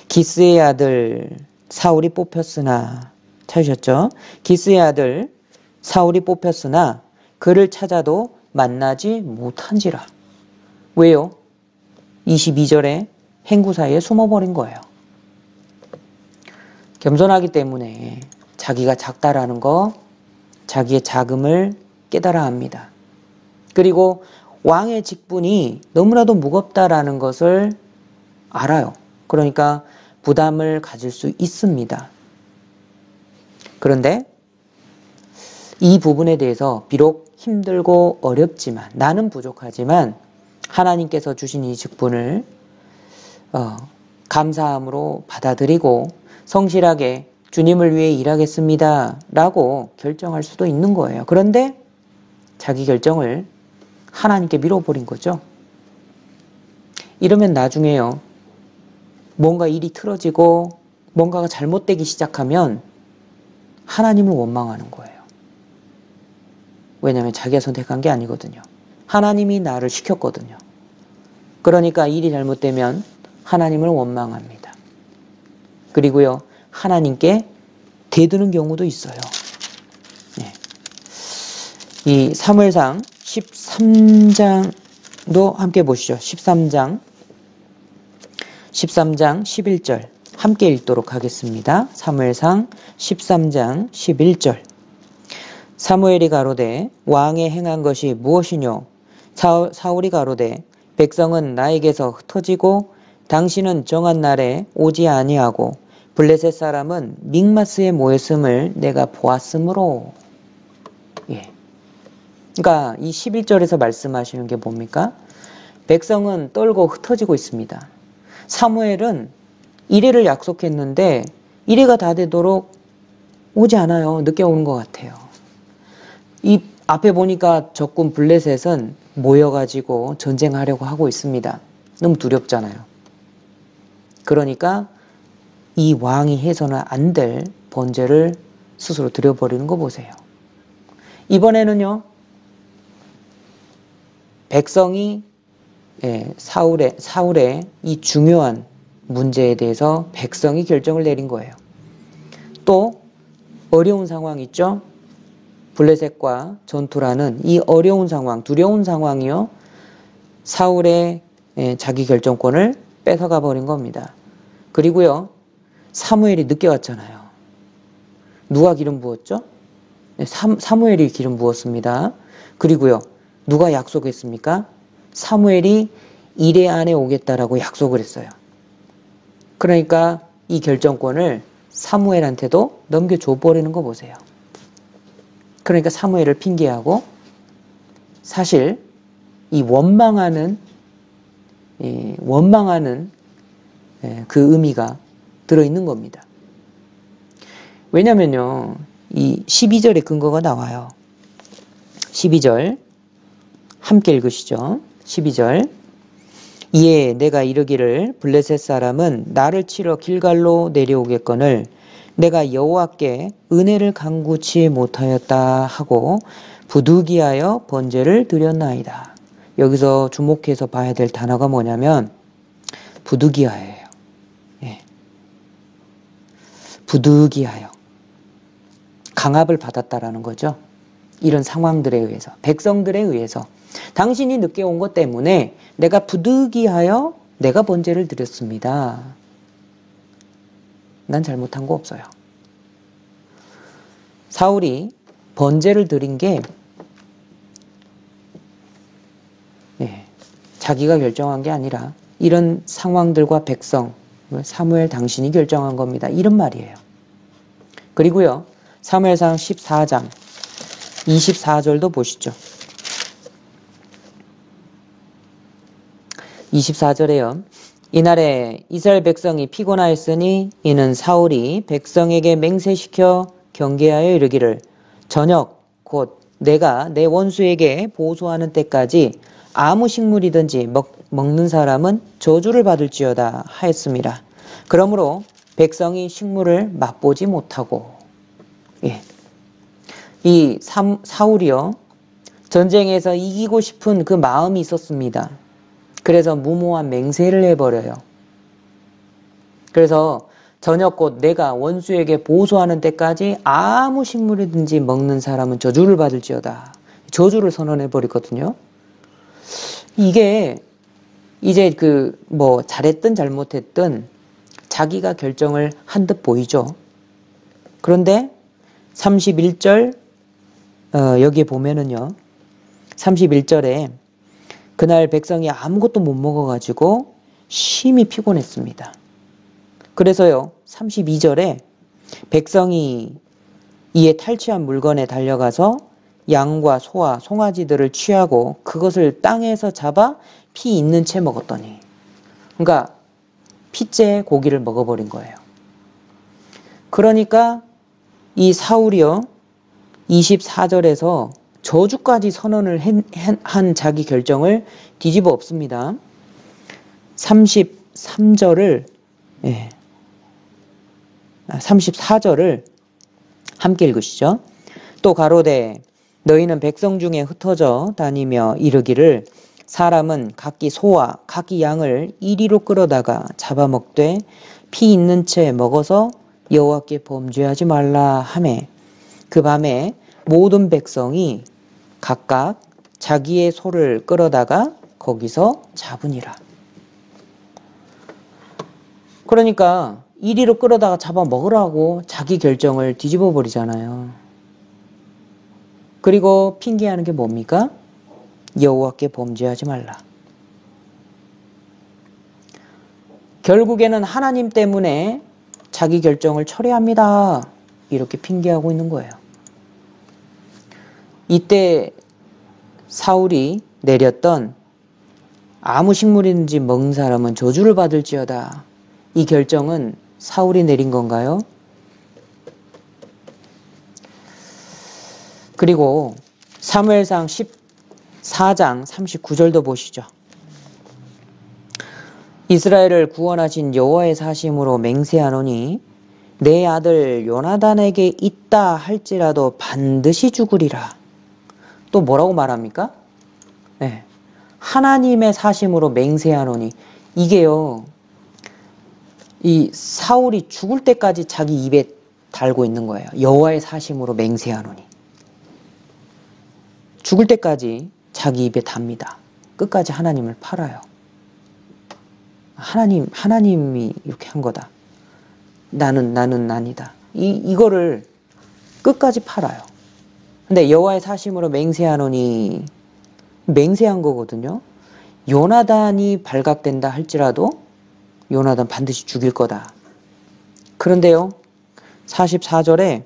기스의 아들 사울이 뽑혔으나 찾으셨죠? 기스의 아들 사울이 뽑혔으나 그를 찾아도 만나지 못한지라. 왜요? 22절에 행구 사이에 숨어버린 거예요. 겸손하기 때문에 자기가 작다라는 거, 자기의 작음을 깨달아 합니다. 그리고 왕의 직분이 너무나도 무겁다라는 것을 알아요. 그러니까 부담을 가질 수 있습니다. 그런데 이 부분에 대해서 비록 힘들고 어렵지만 나는 부족하지만 하나님께서 주신 이 직분을 감사함으로 받아들이고 성실하게 주님을 위해 일하겠습니다 라고 결정할 수도 있는 거예요. 그런데 자기 결정을 하나님께 밀어버린 거죠. 이러면 나중에요. 뭔가 일이 틀어지고 뭔가가 잘못되기 시작하면 하나님을 원망하는 거예요. 왜냐하면 자기가 선택한 게 아니거든요. 하나님이 나를 시켰거든요. 그러니까 일이 잘못되면 하나님을 원망합니다. 그리고요. 하나님께 대드는 경우도 있어요. 네. 이 사무엘상 13장도 함께 보시죠. 13장 11절 함께 읽도록 하겠습니다. 사무엘상 13장 11절. 사무엘이 가로되 왕의 행한 것이 무엇이뇨? 사울이 가로되 백성은 나에게서 흩어지고 당신은 정한 날에 오지 아니하고 블레셋 사람은 믹마스에 모였음을 내가 보았으므로. 예. 그러니까 이 11절에서 말씀하시는 게 뭡니까? 백성은 떨고 흩어지고 있습니다. 사무엘은 이래를 약속했는데 이래가 다 되도록 오지 않아요. 늦게 오는 것 같아요. 이 앞에 보니까 적군 블레셋은 모여가지고 전쟁하려고 하고 있습니다. 너무 두렵잖아요. 그러니까 이 왕이 해서는 안 될 번제를 스스로 드려버리는 거 보세요. 이번에는요. 백성이 사울의 이 중요한 문제에 대해서 백성이 결정을 내린 거예요. 또 어려운 상황 있죠? 블레셋과 전투라는 이 어려운 상황, 두려운 상황이요. 사울의 자기 결정권을 뺏어가 버린 겁니다. 그리고요. 사무엘이 늦게 왔잖아요. 누가 기름 부었죠? 사무엘이 기름 부었습니다. 그리고요. 누가 약속했습니까? 사무엘이 이래 안에 오겠다라고 약속을 했어요. 그러니까 이 결정권을 사무엘한테도 넘겨줘 버리는 거 보세요. 그러니까 사무엘을 핑계하고 사실 이 원망하는 그 의미가 들어있는 겁니다. 왜냐면요. 이 12절의 근거가 나와요. 12절 함께 읽으시죠. 12절. 이에 내가 이르기를 블레셋 사람은 나를 치러 길갈로 내려오겠거늘 내가 여호와께 은혜를 간구치 못하였다 하고 부득이하여 번제를 드렸나이다. 여기서 주목해서 봐야 될 단어가 뭐냐면 부득이하여예요. 예. 부득이하여. 강압을 받았다라는 거죠. 이런 상황들에 의해서, 백성들에 의해서 당신이 늦게 온 것 때문에 내가 부득이하여 내가 번제를 드렸습니다. 난 잘못한 거 없어요. 사울이 번제를 드린 게 자기가 결정한 게 아니라 이런 상황들과 백성, 사무엘 당신이 결정한 겁니다. 이런 말이에요. 그리고요. 사무엘상 14장 24절도 보시죠. 24절에요. 이날에 이스라엘 백성이 피곤하였으니 이는 사울이 백성에게 맹세시켜 경계하여 이르기를 저녁 곧 내가 내 원수에게 보소하는 때까지 아무 식물이든지 먹는 사람은 저주를 받을지어다 하였습니다. 그러므로 백성이 식물을 맛보지 못하고 이 사울이요. 전쟁에서 이기고 싶은 그 마음이 있었습니다. 그래서 무모한 맹세를 해버려요. 그래서 저녁 곧 내가 원수에게 보소하는 때까지 아무 식물이든지 먹는 사람은 저주를 받을지어다. 저주를 선언해버리거든요. 이게 이제 잘했든 잘못했든 자기가 결정을 한 듯 보이죠. 그런데 31절 여기에 보면은요. 31절에 그날 백성이 아무것도 못 먹어가지고 심히 피곤했습니다. 그래서요. 32절에 백성이 이에 탈취한 물건에 달려가서 양과 소와 송아지들을 취하고 그것을 땅에서 잡아 피 있는 채 먹었더니 그러니까 피째 고기를 먹어버린 거예요. 그러니까 이 사울이요. 24절에서 저주까지 선언을 한 자기 결정을 뒤집어 엎습니다. 34절을 함께 읽으시죠. 또 가로되 너희는 백성 중에 흩어져 다니며 이르기를 사람은 각기 소와 각기 양을 이리로 끌어다가 잡아먹되 피 있는 채 먹어서 여호와께 범죄하지 말라 하매 그 밤에 모든 백성이 각각 자기의 소를 끌어다가 거기서 잡으니라. 그러니까 이리로 끌어다가 잡아 먹으라고 자기 결정을 뒤집어 버리잖아요. 그리고 핑계하는 게 뭡니까? 여호와께 범죄하지 말라. 결국에는 하나님 때문에 자기 결정을 철회합니다. 이렇게 핑계하고 있는 거예요. 이때 사울이 내렸던 아무 식물이든지 먹는 사람은 저주를 받을지어다. 이 결정은 사울이 내린 건가요? 그리고 사무엘상 14장 39절도 보시죠. 이스라엘을 구원하신 여호와의 사심으로 맹세하노니 내 아들 요나단에게 있다 할지라도 반드시 죽으리라. 또 뭐라고 말합니까? 네. 하나님의 사심으로 맹세하노니 이게요. 이 사울이 죽을 때까지 자기 입에 달고 있는 거예요. 여호와의 사심으로 맹세하노니. 죽을 때까지 자기 입에 답니다. 끝까지 하나님을 팔아요. 하나님이 이렇게 한 거다. 나는 아니다. 이거를 끝까지 팔아요. 근데 여호와의 사심으로 맹세하노니 맹세한 거거든요. 요나단이 발각된다 할지라도 요나단 반드시 죽일 거다. 그런데요. 44절에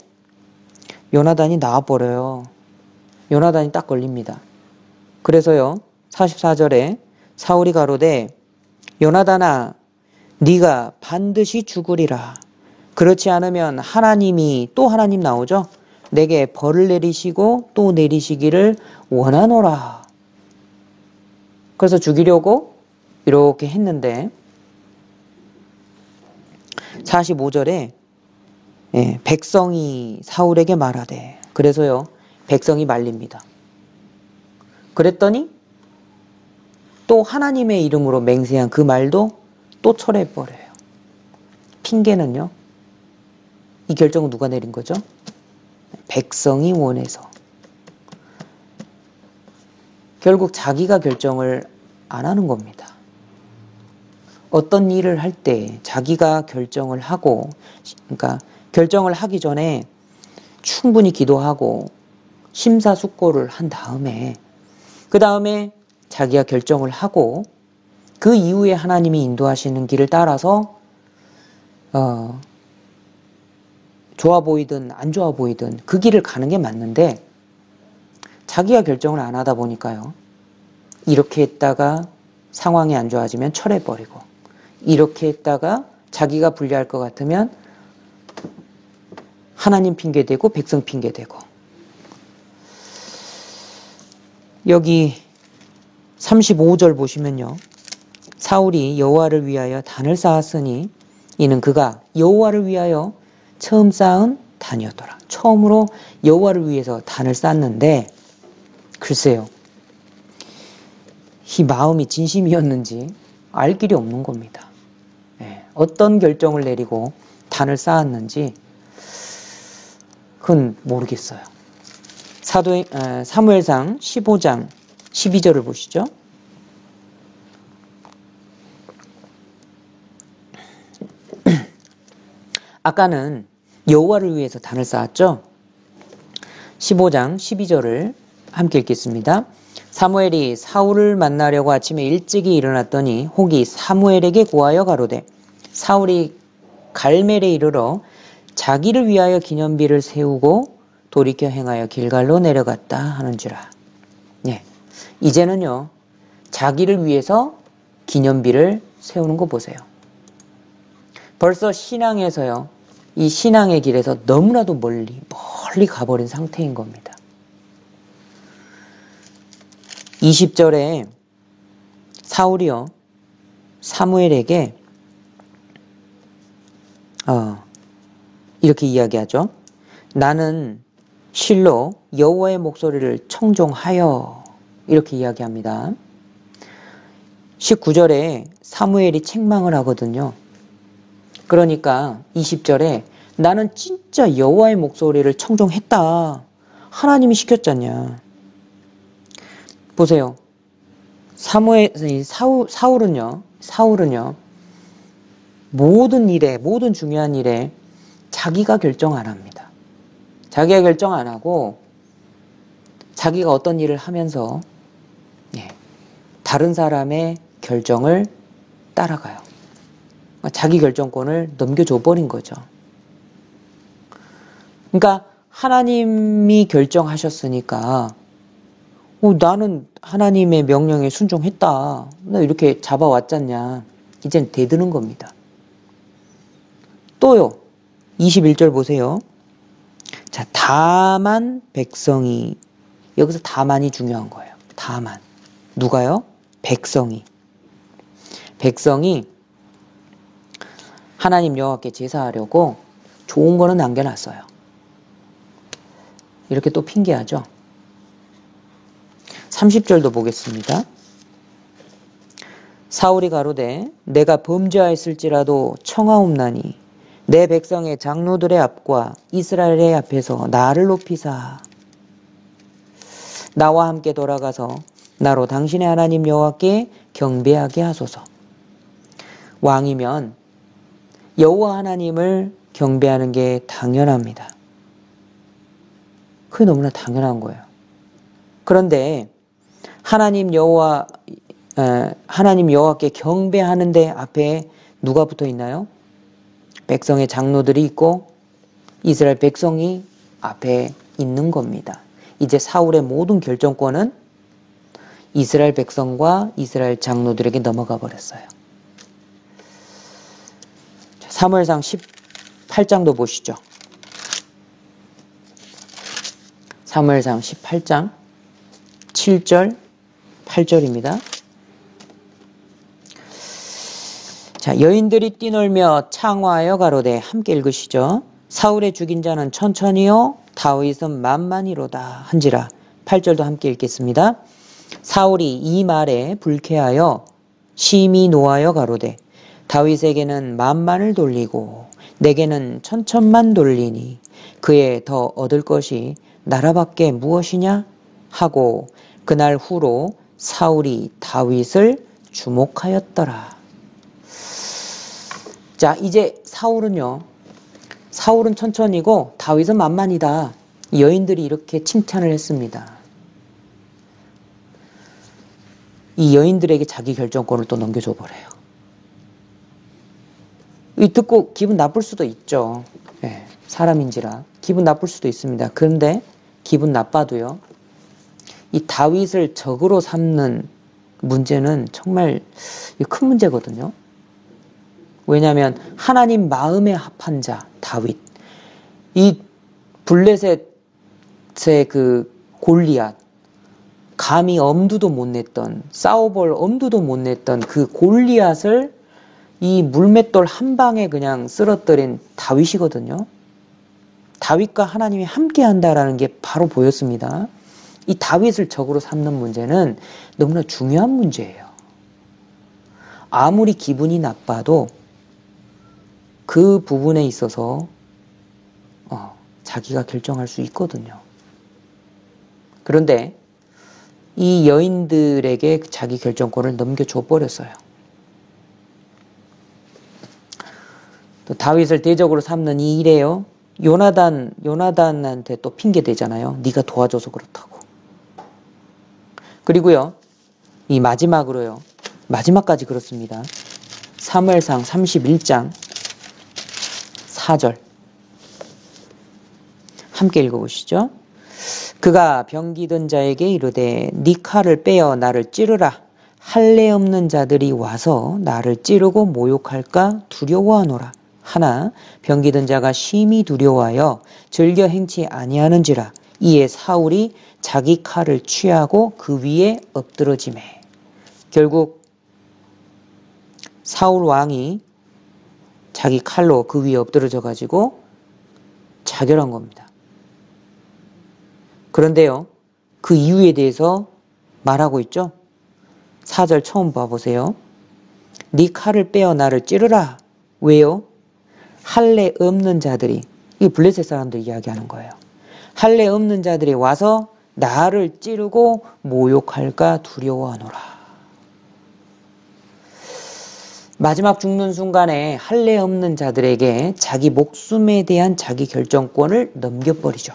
요나단이 나와버려요. 요나단이 딱 걸립니다. 그래서요. 44절에 사울이 가로되 요나단아 네가 반드시 죽으리라. 그렇지 않으면 하나님이 또 하나님 나오죠. 내게 벌을 내리시고 또 내리시기를 원하노라. 그래서 죽이려고 이렇게 했는데 45절에 백성이 사울에게 말하되 그래서요. 백성이 말립니다. 그랬더니 또 하나님의 이름으로 맹세한 그 말도 또 철회해버려요. 핑계는요. 이 결정은 누가 내린 거죠? 백성이 원해서. 결국 자기가 결정을 안 하는 겁니다. 어떤 일을 할 때 자기가 결정을 하고, 그러니까 결정을 하기 전에 충분히 기도하고 심사숙고를 한 다음에 그 다음에 자기가 결정을 하고 그 이후에 하나님이 인도하시는 길을 따라서 좋아 보이든 안 좋아 보이든 그 길을 가는 게 맞는데 자기가 결정을 안 하다 보니까요. 이렇게 했다가 상황이 안 좋아지면 철회해버리고 이렇게 했다가 자기가 불리할 것 같으면 하나님 핑계대고 백성 핑계대고 여기 35절 보시면요. 사울이 여호와를 위하여 단을 쌓았으니 이는 그가 여호와를 위하여 처음 쌓은 단이었더라. 처음으로 여호와를 위해서 단을 쌓는데 글쎄요. 이 마음이 진심이었는지 알 길이 없는 겁니다. 어떤 결정을 내리고 단을 쌓았는지 그건 모르겠어요. 사무엘상 15장 12절을 보시죠. 아까는 여호와를 위해서 단을 쌓았죠. 15장 12절을 함께 읽겠습니다. 사무엘이 사울을 만나려고 아침에 일찍이 일어났더니 혹이 사무엘에게 구하여 가로되 사울이 갈멜에 이르러 자기를 위하여 기념비를 세우고 돌이켜 행하여 길갈로 내려갔다 하는지라. 이제는요. 자기를 위해서 기념비를 세우는 거 보세요. 벌써 신앙에서요. 이 신앙의 길에서 너무나도 멀리 가버린 상태인 겁니다. 20절에 사울이요. 사무엘에게 이렇게 이야기하죠. 나는 실로 여호와의 목소리를 청종하여 이렇게 이야기합니다. 19절에 사무엘이 책망을 하거든요. 그러니까 20절에 나는 진짜 여호와의 목소리를 청종했다. 하나님이 시켰잖냐. 보세요. 사울은요, 모든 일에, 모든 중요한 일에 자기가 결정 안 합니다. 자기가 결정 안 하고, 자기가 어떤 일을 하면서, 다른 사람의 결정을 따라가요. 자기 결정권을 넘겨줘 버린 거죠. 그러니까 하나님이 결정하셨으니까 나는 하나님의 명령에 순종했다. 나 이렇게 잡아왔잖냐. 이젠 대드는 겁니다. 또요. 21절 보세요. 자, 다만 백성이, 여기서 다만이 중요한 거예요. 다만. 누가요? 백성이 하나님 여호와께 제사하려고 좋은 거는 남겨놨어요. 이렇게 또 핑계하죠. 30절도 보겠습니다. 사울이 가로되 내가 범죄하였을지라도 청하옵나니 내 백성의 장로들의 앞과 이스라엘의 앞에서 나를 높이사 나와 함께 돌아가서 나로 당신의 하나님 여호와께 경배하게 하소서. 왕이면 여호와 하나님을 경배하는 게 당연합니다. 그게 너무나 당연한 거예요. 그런데 하나님 여호와께 경배하는데 앞에 누가 붙어 있나요? 백성의 장로들이 있고 이스라엘 백성이 앞에 있는 겁니다. 이제 사울의 모든 결정권은 이스라엘 백성과 이스라엘 장로들에게 넘어가 버렸어요. 사무엘상 18장도 보시죠. 사무엘상 18장 7절 8절입니다. 자, 여인들이 뛰놀며 창화하여 가로되 함께 읽으시죠. 사울의 죽인 자는 천천히요 다윗은 만만히로다 한지라. 8절도 함께 읽겠습니다. 사울이 이 말에 불쾌하여 심히 노하여 가로되 다윗에게는 만만을 돌리고 내게는 천천만 돌리니 그에 더 얻을 것이 나라밖에 무엇이냐 하고 그날 후로 사울이 다윗을 주목하였더라. 자, 이제 사울은 천천히고 다윗은 만만이다. 여인들이 이렇게 칭찬을 했습니다. 이 여인들에게 자기 결정권을 또 넘겨줘 버려요. 이 듣고 기분 나쁠 수도 있죠. 사람인지라 기분 나쁠 수도 있습니다. 그런데 기분 나빠도요. 이 다윗을 적으로 삼는 문제는 정말 큰 문제거든요. 왜냐하면 하나님 마음에 합한 자 다윗, 이 블레셋의 그 골리앗, 감히 엄두도 못 냈던, 싸워볼 엄두도 못 냈던 그 골리앗을 이 물맷돌 한 방에 그냥 쓰러뜨린 다윗이거든요. 다윗과 하나님이 함께 한다라는 게 바로 보였습니다. 이 다윗을 적으로 삼는 문제는 너무나 중요한 문제예요. 아무리 기분이 나빠도 그 부분에 있어서 자기가 결정할 수 있거든요. 그런데 이 여인들에게 자기 결정권을 넘겨줘 버렸어요. 또 다윗을 대적으로 삼는 이 일에요. 요나단한테 또 핑계 대잖아요. 네가 도와줘서 그렇다고. 그리고요. 이 마지막으로요. 마지막까지 그렇습니다. 사무엘상 31장 4절 함께 읽어보시죠. 그가 병기든 자에게 이르되 네 칼을 빼어 나를 찌르라. 할례 없는 자들이 와서 나를 찌르고 모욕할까 두려워하노라. 하나 병기든 자가 심히 두려워하여 즐겨 행치 아니하는지라. 이에 사울이 자기 칼을 취하고 그 위에 엎드러지매. 결국 사울 왕이 자기 칼로 그 위에 엎드러져 가지고 자결한 겁니다. 그런데요, 그 이유에 대해서 말하고 있죠. 4절 처음 봐보세요. 네 칼을 빼어 나를 찌르라. 왜요? 할례 없는 자들이, 이 블레셋 사람들이 이야기하는 거예요. 할례 없는 자들이 와서 나를 찌르고 모욕할까 두려워하노라. 마지막 죽는 순간에 할례 없는 자들에게 자기 목숨에 대한 자기 결정권을 넘겨버리죠.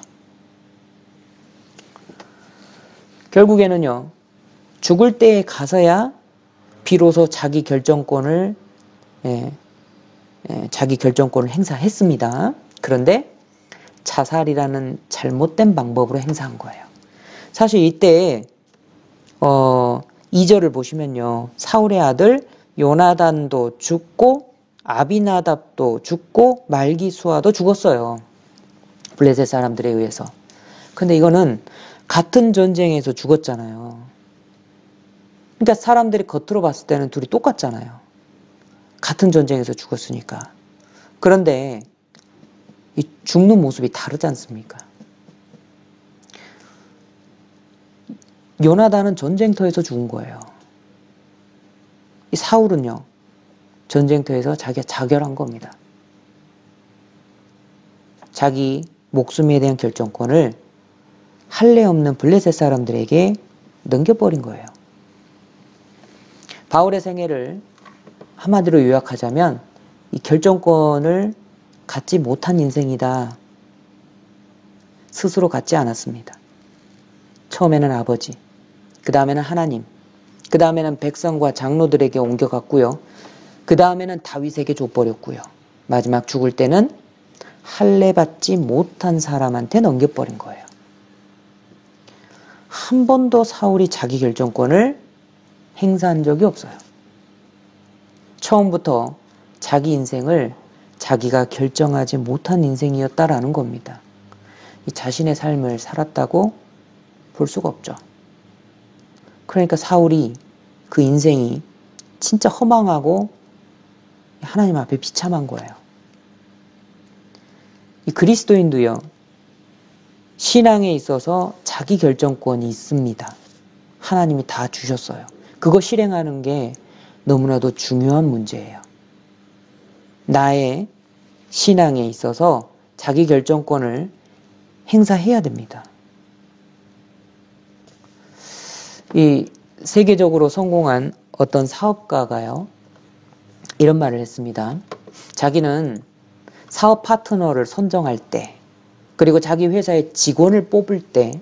결국에는요, 죽을 때에 가서야 비로소 자기 결정권을 행사했습니다. 그런데 자살이라는 잘못된 방법으로 행사한 거예요. 사실 이때 2절을 보시면요, 사울의 아들 요나단도 죽고 아비나답도 죽고 말기수아도 죽었어요. 블레셋 사람들에 의해서. 근데 이거는 같은 전쟁에서 죽었잖아요. 그러니까 사람들이 겉으로 봤을 때는 둘이 똑같잖아요. 같은 전쟁에서 죽었으니까. 그런데 이 죽는 모습이 다르지 않습니까? 요나단은 전쟁터에서 죽은 거예요. 이 사울은요, 전쟁터에서 자기가 자결한 겁니다. 자기 목숨에 대한 결정권을 할례 없는 블레셋 사람들에게 넘겨버린 거예요. 바울의 생애를 한마디로 요약하자면 이 결정권을 갖지 못한 인생이다. 스스로 갖지 않았습니다. 처음에는 아버지, 그 다음에는 하나님, 그 다음에는 백성과 장로들에게 옮겨갔고요. 그 다음에는 다윗에게 줘버렸고요. 마지막 죽을 때는 할례 받지 못한 사람한테 넘겨버린 거예요. 한 번도 사울이 자기 결정권을 행사한 적이 없어요. 처음부터 자기 인생을 자기가 결정하지 못한 인생이었다라는 겁니다. 이 자신의 삶을 살았다고 볼 수가 없죠. 그러니까 사울이 그 인생이 진짜 허망하고 하나님 앞에 비참한 거예요. 이 그리스도인도요, 신앙에 있어서 자기 결정권이 있습니다. 하나님이 다 주셨어요. 그거 실행하는 게 너무나도 중요한 문제예요. 나의 신앙에 있어서 자기 결정권을 행사해야 됩니다. 이 세계적으로 성공한 어떤 사업가가요, 이런 말을 했습니다. 자기는 사업 파트너를 선정할 때, 그리고 자기 회사의 직원을 뽑을 때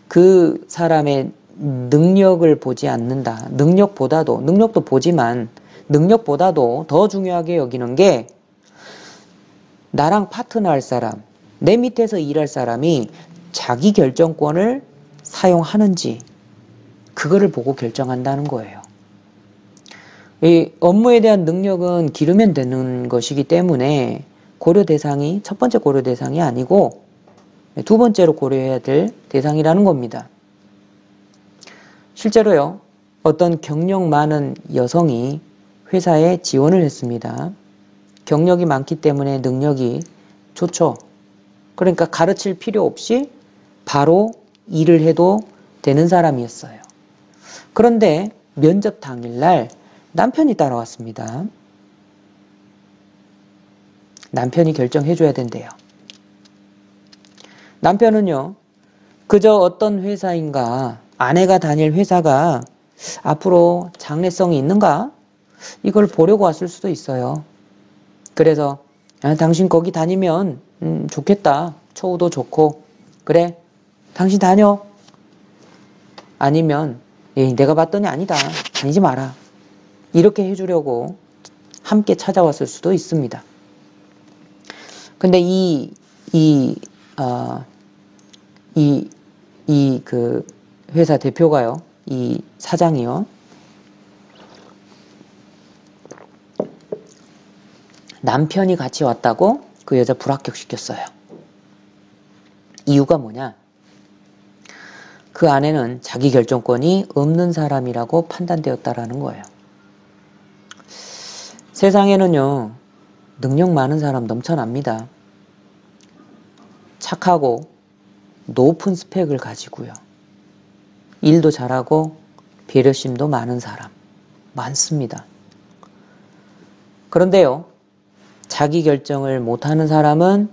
그 사람의 능력을 보지 않는다. 능력도 보지만 능력보다도 더 중요하게 여기는 게 나랑 파트너 할 사람, 내 밑에서 일할 사람이 자기 결정권을 사용하는지 그거를 보고 결정한다는 거예요. 이 업무에 대한 능력은 기르면 되는 것이기 때문에 첫 번째 고려 대상이 아니고 두 번째로 고려해야 될 대상이라는 겁니다. 실제로요, 어떤 경력 많은 여성이 회사에 지원을 했습니다. 경력이 많기 때문에 능력이 좋죠. 그러니까 가르칠 필요 없이 바로 일을 해도 되는 사람이었어요. 그런데 면접 당일날 남편이 따라왔습니다. 남편이 결정해줘야 된대요. 남편은요, 그저 어떤 회사인가, 아내가 다닐 회사가 앞으로 장래성이 있는가? 이걸 보려고 왔을 수도 있어요. 그래서 당신 거기 다니면 좋겠다. 처우도 좋고. 그래, 당신 다녀. 아니면 내가 봤더니 아니다. 다니지 마라. 이렇게 해주려고 함께 찾아왔을 수도 있습니다. 근데 그 회사 대표가요, 이 사장이요, 남편이 같이 왔다고 그 여자 불합격시켰어요. 이유가 뭐냐? 그 아내는 자기 결정권이 없는 사람이라고 판단되었다라는 거예요. 세상에는요, 능력 많은 사람 넘쳐납니다. 착하고 높은 스펙을 가지고요, 일도 잘하고 배려심도 많은 사람 많습니다. 그런데요, 자기 결정을 못하는 사람은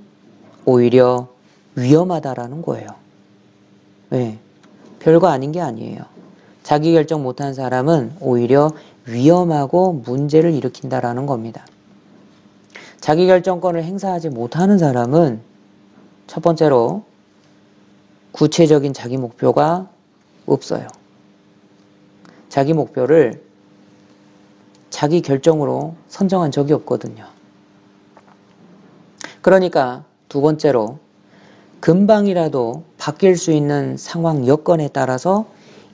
오히려 위험하다라는 거예요. 왜? 별거 아닌 게 아니에요. 자기 결정 못하는 사람은 오히려 위험하고 문제를 일으킨다라는 겁니다. 자기 결정권을 행사하지 못하는 사람은 첫 번째로 구체적인 자기 목표가 없어요. 자기 목표를 자기 결정으로 선정한 적이 없거든요. 그러니까 두 번째로 금방이라도 바뀔 수 있는 상황 여건에 따라서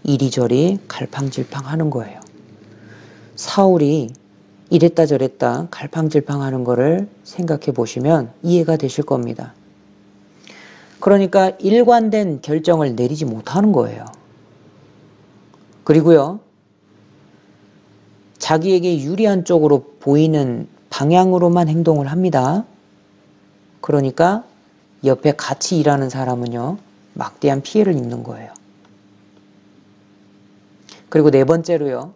이리저리 갈팡질팡하는 거예요. 사울이 이랬다 저랬다 갈팡질팡하는 거를 생각해 보시면 이해가 되실 겁니다. 그러니까 일관된 결정을 내리지 못하는 거예요. 그리고요, 자기에게 유리한 쪽으로 보이는 방향으로만 행동을 합니다. 그러니까 옆에 같이 일하는 사람은요, 막대한 피해를 입는 거예요. 그리고 네 번째로요,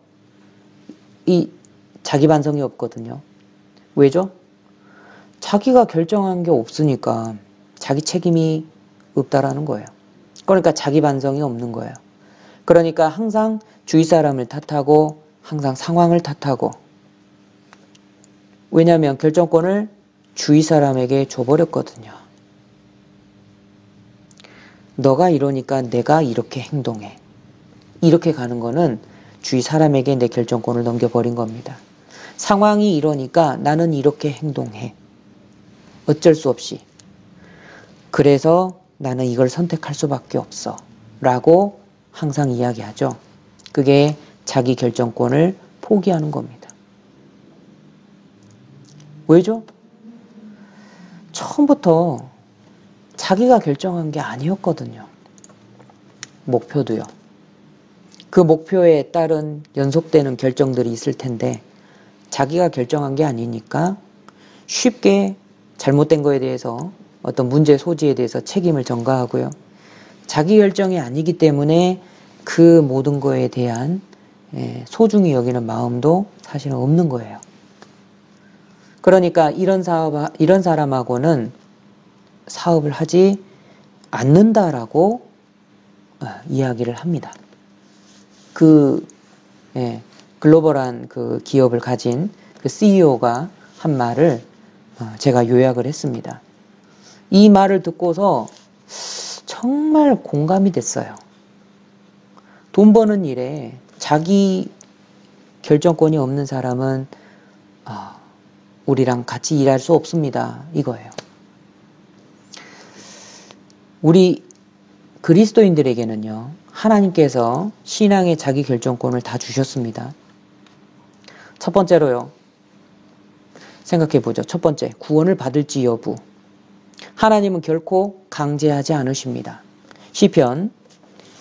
이 자기 반성이 없거든요. 왜죠? 자기가 결정한 게 없으니까 자기 책임이 없다라는 거예요. 그러니까 자기 반성이 없는 거예요. 그러니까 항상 주위 사람을 탓하고 항상 상황을 탓하고, 왜냐하면 결정권을 주위 사람에게 줘버렸거든요. 너가 이러니까 내가 이렇게 행동해. 이렇게 가는 거는 주위 사람에게 내 결정권을 넘겨버린 겁니다. 상황이 이러니까 나는 이렇게 행동해. 어쩔 수 없이. 그래서 나는 이걸 선택할 수밖에 없어. 라고 항상 이야기하죠. 그게 자기 결정권을 포기하는 겁니다. 왜죠? 처음부터 자기가 결정한 게 아니었거든요. 목표도요. 그 목표에 따른 연속되는 결정들이 있을 텐데 자기가 결정한 게 아니니까 쉽게 잘못된 거에 대해서 어떤 문제 소지에 대해서 책임을 전가하고요. 자기 결정이 아니기 때문에 그 모든 거에 대한 소중히 여기는 마음도 사실은 없는 거예요. 그러니까 이런 사람하고는 사업을 하지 않는다라고 이야기를 합니다. 글로벌한 그 기업을 가진 그 CEO가 한 말을 제가 요약을 했습니다. 이 말을 듣고서 정말 공감이 됐어요. 돈 버는 일에 자기 결정권이 없는 사람은 우리랑 같이 일할 수 없습니다. 이거예요. 우리 그리스도인들에게는요, 하나님께서 신앙의 자기 결정권을 다 주셨습니다. 첫 번째로요, 생각해 보죠. 첫 번째, 구원을 받을지 여부. 하나님은 결코 강제하지 않으십니다. 시편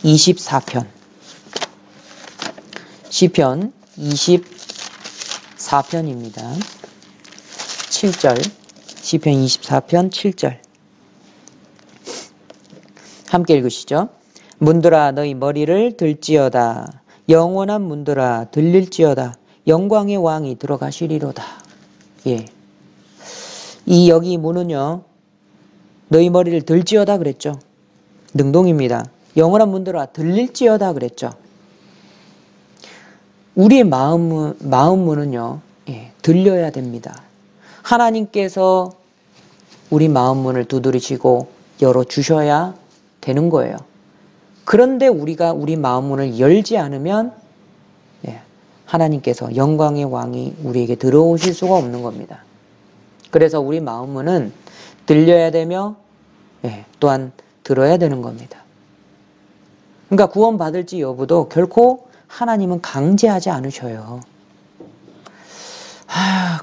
24편 24편입니다. 7절, 시편 24편 7절. 함께 읽으시죠. 문들아 너희 머리를 들지어다. 영원한 문들아 들릴지어다. 영광의 왕이 들어가시리로다. 예. 여기 문은요, 너희 머리를 들지어다 그랬죠. 능동입니다. 영원한 문들아 들릴지어다 그랬죠. 우리의 마음 문은요, 들려야 됩니다. 하나님께서 우리 마음 문을 두드리시고 열어주셔야 되는 거예요. 그런데 우리가 우리 마음 문을 열지 않으면 하나님께서 영광의 왕이 우리에게 들어오실 수가 없는 겁니다. 그래서 우리 마음 문은 들려야 되며 또한 들어야 되는 겁니다. 그러니까 구원받을지 여부도 결코 하나님은 강제하지 않으셔요.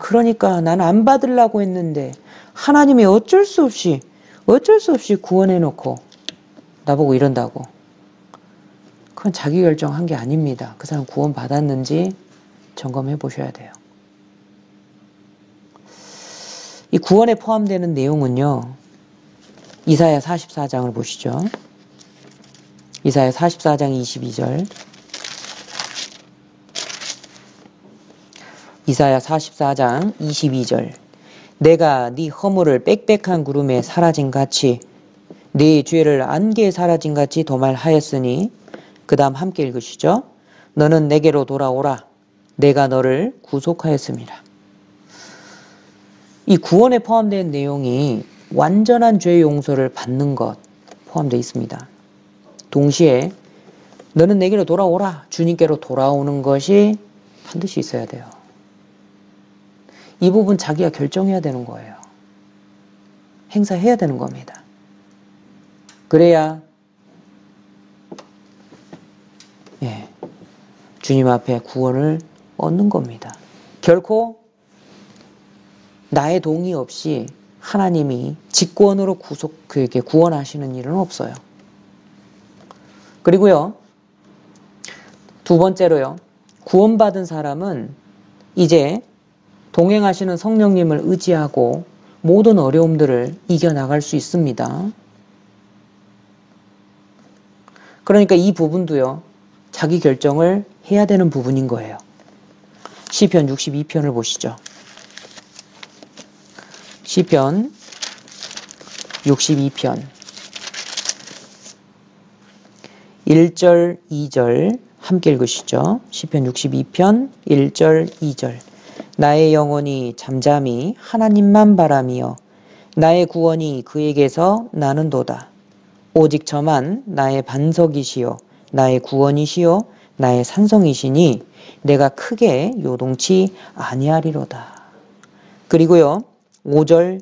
그러니까 나는 안 받으려고 했는데 하나님이 어쩔 수 없이 구원해놓고 나보고 이런다고. 그건 자기 결정한 게 아닙니다. 그 사람 구원 받았는지 점검해 보셔야 돼요. 이 구원에 포함되는 내용은요, 이사야 44장을 보시죠. 이사야 44장 22절. 이사야 44장 22절. 내가 네 허물을 빽빽한 구름에 사라진 같이 네 죄를 안개에 사라진 같이 도말하였으니 그 다음 함께 읽으시죠. 너는 내게로 돌아오라. 내가 너를 구속하였습니다. 이 구원에 포함된 내용이 완전한 죄 용서를 받는 것 포함되어 있습니다. 동시에 너는 내게로 돌아오라. 주님께로 돌아오는 것이 반드시 있어야 돼요. 이 부분 자기가 결정해야 되는 거예요. 행사해야 되는 겁니다. 그래야 주님 앞에 구원을 얻는 겁니다. 결코 나의 동의 없이 하나님이 직권으로 그에게 구원하시는 일은 없어요. 그리고요, 두 번째로요, 구원받은 사람은 이제 동행하시는 성령님을 의지하고 모든 어려움들을 이겨나갈 수 있습니다. 그러니까 이 부분도요, 자기 결정을 해야 되는 부분인 거예요. 시편 62편을 보시죠. 시편 62편 1절, 2절 함께 읽으시죠. 시편 62편 1절, 2절 나의 영혼이 잠잠히 하나님만 바라며 나의 구원이 그에게서 나는도다. 오직 저만 나의 반석이시요 나의 구원이시요 나의 산성이시니 내가 크게 요동치 아니하리로다. 그리고요 5절로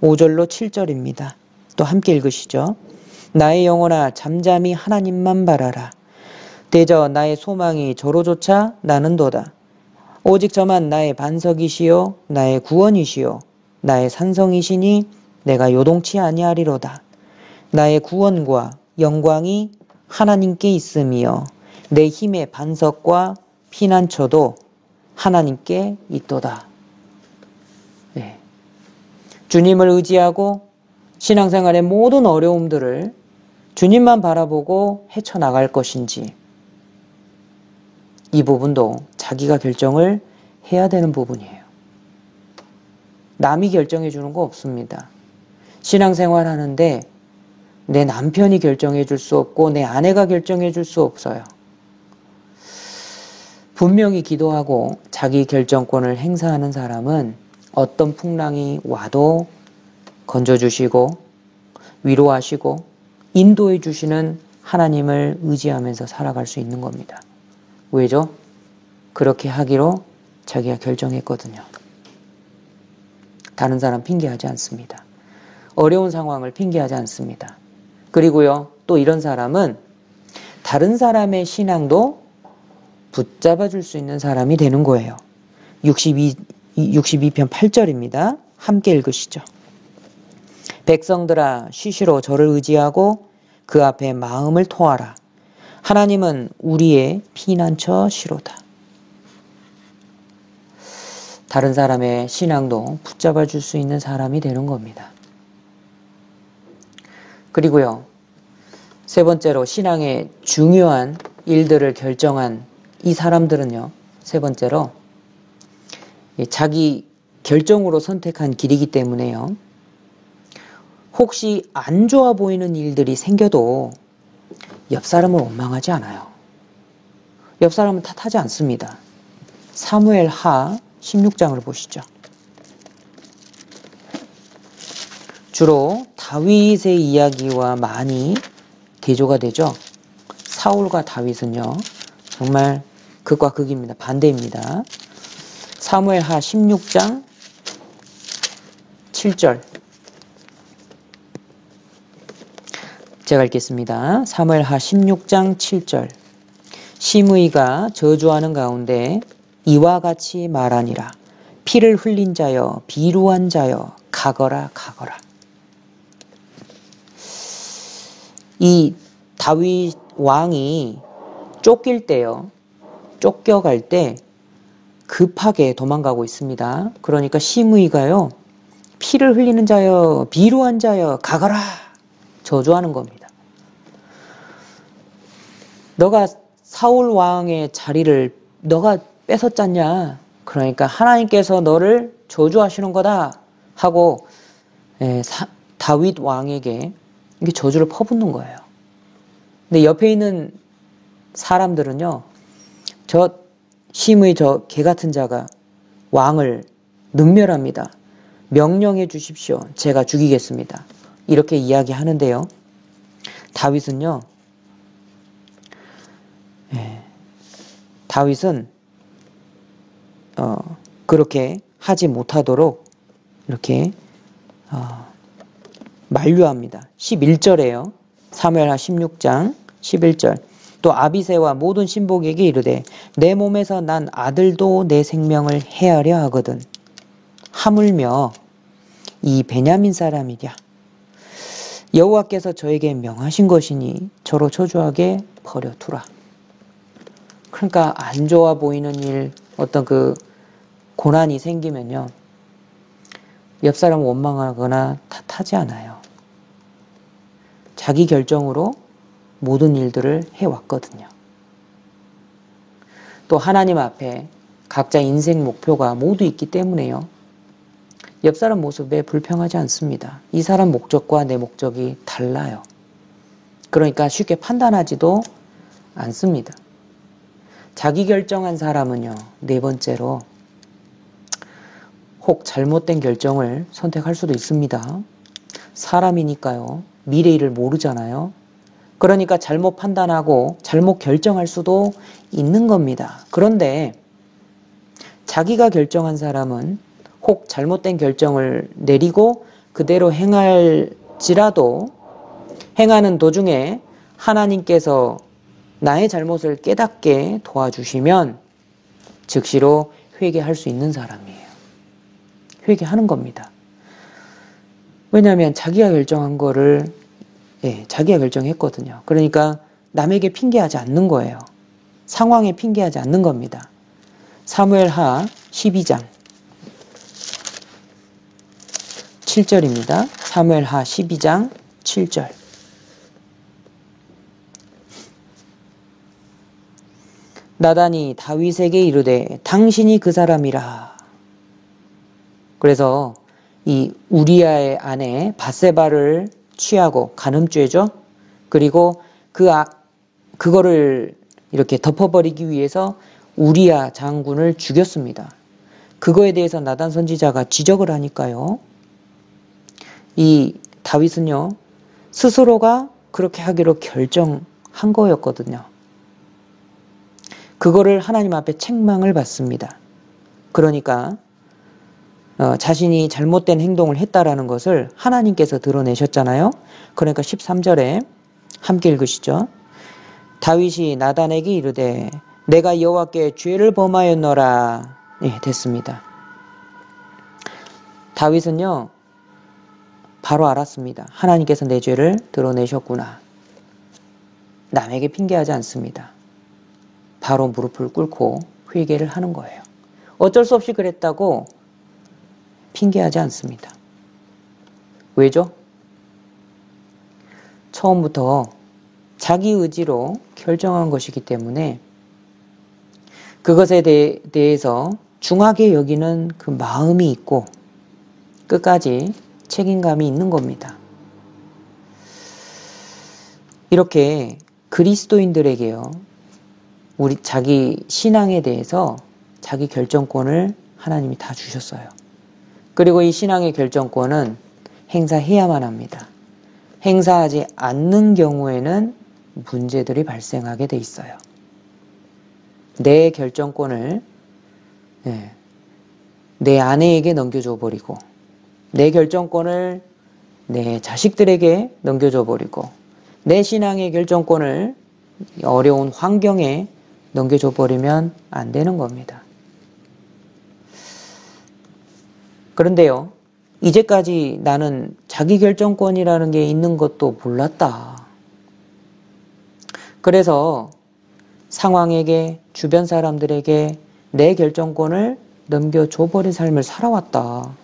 7절입니다. 또 함께 읽으시죠. 나의 영혼아 잠잠히 하나님만 바라라. 대저 나의 소망이 저로조차 나는도다. 오직 저만 나의 반석이시요 나의 구원이시요 나의 산성이시니 내가 요동치 아니하리로다. 나의 구원과 영광이 하나님께 있으며 내 힘의 반석과 피난처도 하나님께 있도다. 네. 주님을 의지하고 신앙생활의 모든 어려움들을 주님만 바라보고 헤쳐나갈 것인지 이 부분도 자기가 결정을 해야 되는 부분이에요. 남이 결정해 주는 거 없습니다. 신앙생활 하는데 내 남편이 결정해 줄 수 없고 내 아내가 결정해 줄 수 없어요. 분명히 기도하고 자기 결정권을 행사하는 사람은 어떤 풍랑이 와도 건져주시고 위로하시고 인도해 주시는 하나님을 의지하면서 살아갈 수 있는 겁니다. 왜죠? 그렇게 하기로 자기가 결정했거든요. 다른 사람 핑계하지 않습니다. 어려운 상황을 핑계하지 않습니다. 그리고요, 또 이런 사람은 다른 사람의 신앙도 붙잡아 줄 수 있는 사람이 되는 거예요. 62편 8절입니다. 함께 읽으시죠. 백성들아 쉬시로 저를 의지하고 그 앞에 마음을 토하라. 하나님은 우리의 피난처시로다. 다른 사람의 신앙도 붙잡아 줄 수 있는 사람이 되는 겁니다. 그리고요, 세 번째로 신앙의 중요한 일들을 결정한 이 사람들은요, 세 번째로 자기 결정으로 선택한 길이기 때문에요, 혹시 안 좋아 보이는 일들이 생겨도 옆 사람을 원망하지 않아요. 옆 사람은 탓하지 않습니다. 사무엘 하 16장을 보시죠. 주로 다윗의 이야기와 많이 대조가 되죠. 사울과 다윗은요, 정말 극과 극입니다. 반대입니다. 사무엘 하 16장 7절 제가 읽겠습니다. 사무엘 하 16장 7절 시므이가 저주하는 가운데 이와 같이 말하니라. 피를 흘린 자여 비루한 자여 가거라 가거라. 이 다윗 왕이 쫓길 때요, 쫓겨갈 때 급하게 도망가고 있습니다. 그러니까 시므이가요, 피를 흘리는 자여 비루한 자여 가거라 저주하는 겁니다. 너가 사울 왕의 자리를 너가 뺏었잖냐. 그러니까 하나님께서 너를 저주하시는 거다. 하고 다윗 왕에게 이게 저주를 퍼붓는 거예요. 근데 옆에 있는 사람들은요, 저 심의 저 개 같은 자가 왕을 능멸합니다. 명령해 주십시오. 제가 죽이겠습니다. 이렇게 이야기하는데요. 다윗은요, 다윗은 그렇게 하지 못하도록 이렇게 만류합니다. 11절에요. 사무엘하 16장 11절. 또 아비새와 모든 신복에게 이르되 내 몸에서 난 아들도 내 생명을 해하려 하거든. 하물며 이 베냐민 사람이랴. 여호와께서 저에게 명하신 것이니 저로 초조하게 버려두라. 그러니까 안 좋아 보이는 일, 어떤 그 고난이 생기면요, 옆 사람 원망하거나 탓하지 않아요. 자기 결정으로 모든 일들을 해왔거든요. 또 하나님 앞에 각자 인생 목표가 모두 있기 때문에요. 옆 사람 모습에 불평하지 않습니다. 이 사람 목적과 내 목적이 달라요. 그러니까 쉽게 판단하지도 않습니다. 자기 결정한 사람은요, 네 번째로 혹 잘못된 결정을 선택할 수도 있습니다. 사람이니까요. 미래 일을 모르잖아요. 그러니까 잘못 판단하고 잘못 결정할 수도 있는 겁니다. 그런데 자기가 결정한 사람은 혹 잘못된 결정을 내리고 그대로 행할지라도 행하는 도중에 하나님께서 나의 잘못을 깨닫게 도와주시면 즉시로 회개할 수 있는 사람이에요. 회개하는 겁니다. 왜냐하면 자기가 결정한 거를 자기가 결정했거든요. 그러니까 남에게 핑계하지 않는 거예요. 상황에 핑계하지 않는 겁니다. 사무엘하 12장 7절입니다. 사무엘하 12장 7절. 나단이 다윗에게 이르되 당신이 그 사람이라. 그래서 이 우리아의 아내 밧세바를 취하고 간음죄죠. 그리고 그거를 이렇게 덮어버리기 위해서 우리아 장군을 죽였습니다. 그거에 대해서 나단 선지자가 지적을 하니까요. 이 다윗은요, 스스로가 그렇게 하기로 결정한 거였거든요. 그거를 하나님 앞에 책망을 받습니다. 그러니까 자신이 잘못된 행동을 했다라는 것을 하나님께서 드러내셨잖아요. 그러니까 13절에 함께 읽으시죠. 다윗이 나단에게 이르되 내가 여호와께 죄를 범하였노라. 됐습니다. 다윗은요, 바로 알았습니다. 하나님께서 내 죄를 드러내셨구나. 남에게 핑계하지 않습니다. 바로 무릎을 꿇고 회개를 하는 거예요. 어쩔 수 없이 그랬다고 핑계하지 않습니다. 왜죠? 처음부터 자기 의지로 결정한 것이기 때문에 그것에 대해서 중하게 여기는 그 마음이 있고 끝까지 책임감이 있는 겁니다. 이렇게 그리스도인들에게요, 우리 자기 신앙에 대해서 자기 결정권을 하나님이 다 주셨어요. 그리고 이 신앙의 결정권은 행사해야만 합니다. 행사하지 않는 경우에는 문제들이 발생하게 돼 있어요. 내 결정권을 내 아내에게 넘겨줘 버리고, 내 결정권을 내 자식들에게 넘겨줘 버리고, 내 신앙의 결정권을 어려운 환경에 넘겨줘 버리면 안 되는 겁니다. 그런데요, 이제까지 나는 자기 결정권이라는 게 있는 것도 몰랐다. 그래서 상황에게, 주변 사람들에게 내 결정권을 넘겨줘버린 삶을 살아왔다.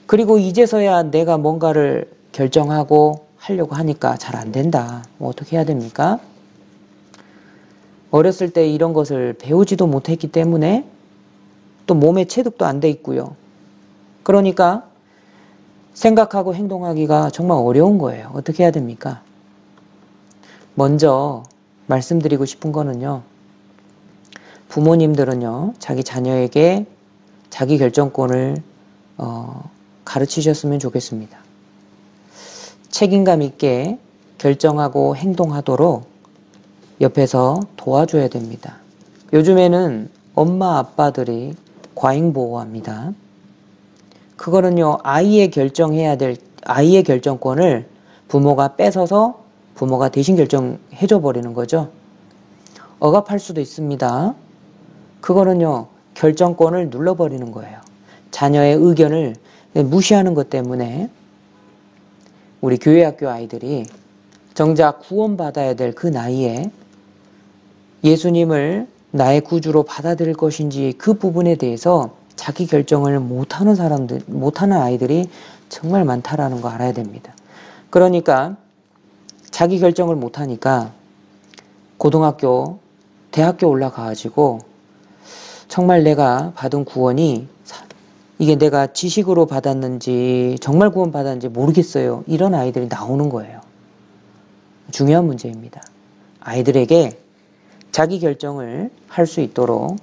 그리고 이제서야 내가 뭔가를 결정하고 하려고 하니까 잘 안 된다. 어떻게 해야 됩니까? 어렸을 때 이런 것을 배우지도 못했기 때문에 또 몸에 체득도 안 돼 있고요. 그러니까 생각하고 행동하기가 정말 어려운 거예요. 어떻게 해야 됩니까? 먼저 말씀드리고 싶은 거는요. 부모님들은요. 자기 자녀에게 자기 결정권을 가르치셨으면 좋겠습니다. 책임감 있게 결정하고 행동하도록 옆에서 도와줘야 됩니다. 요즘에는 엄마 아빠들이 과잉보호합니다. 그거는요, 아이의 결정권을 부모가 뺏어서 부모가 대신 결정해줘 버리는 거죠. 억압할 수도 있습니다. 그거는요, 결정권을 눌러버리는 거예요. 자녀의 의견을 무시하는 것 때문에 우리 교회학교 아이들이 정작 구원받아야 될 그 나이에 예수님을 나의 구주로 받아들일 것인지 그 부분에 대해서 자기 결정을 못하는 아이들이 정말 많다라는 거 알아야 됩니다. 그러니까 자기 결정을 못하니까 고등학교, 대학교 올라가가지고 정말 내가 받은 구원이 이게 내가 지식으로 받았는지 정말 구원 받았는지 모르겠어요. 이런 아이들이 나오는 거예요. 중요한 문제입니다. 아이들에게 자기 결정을 할 수 있도록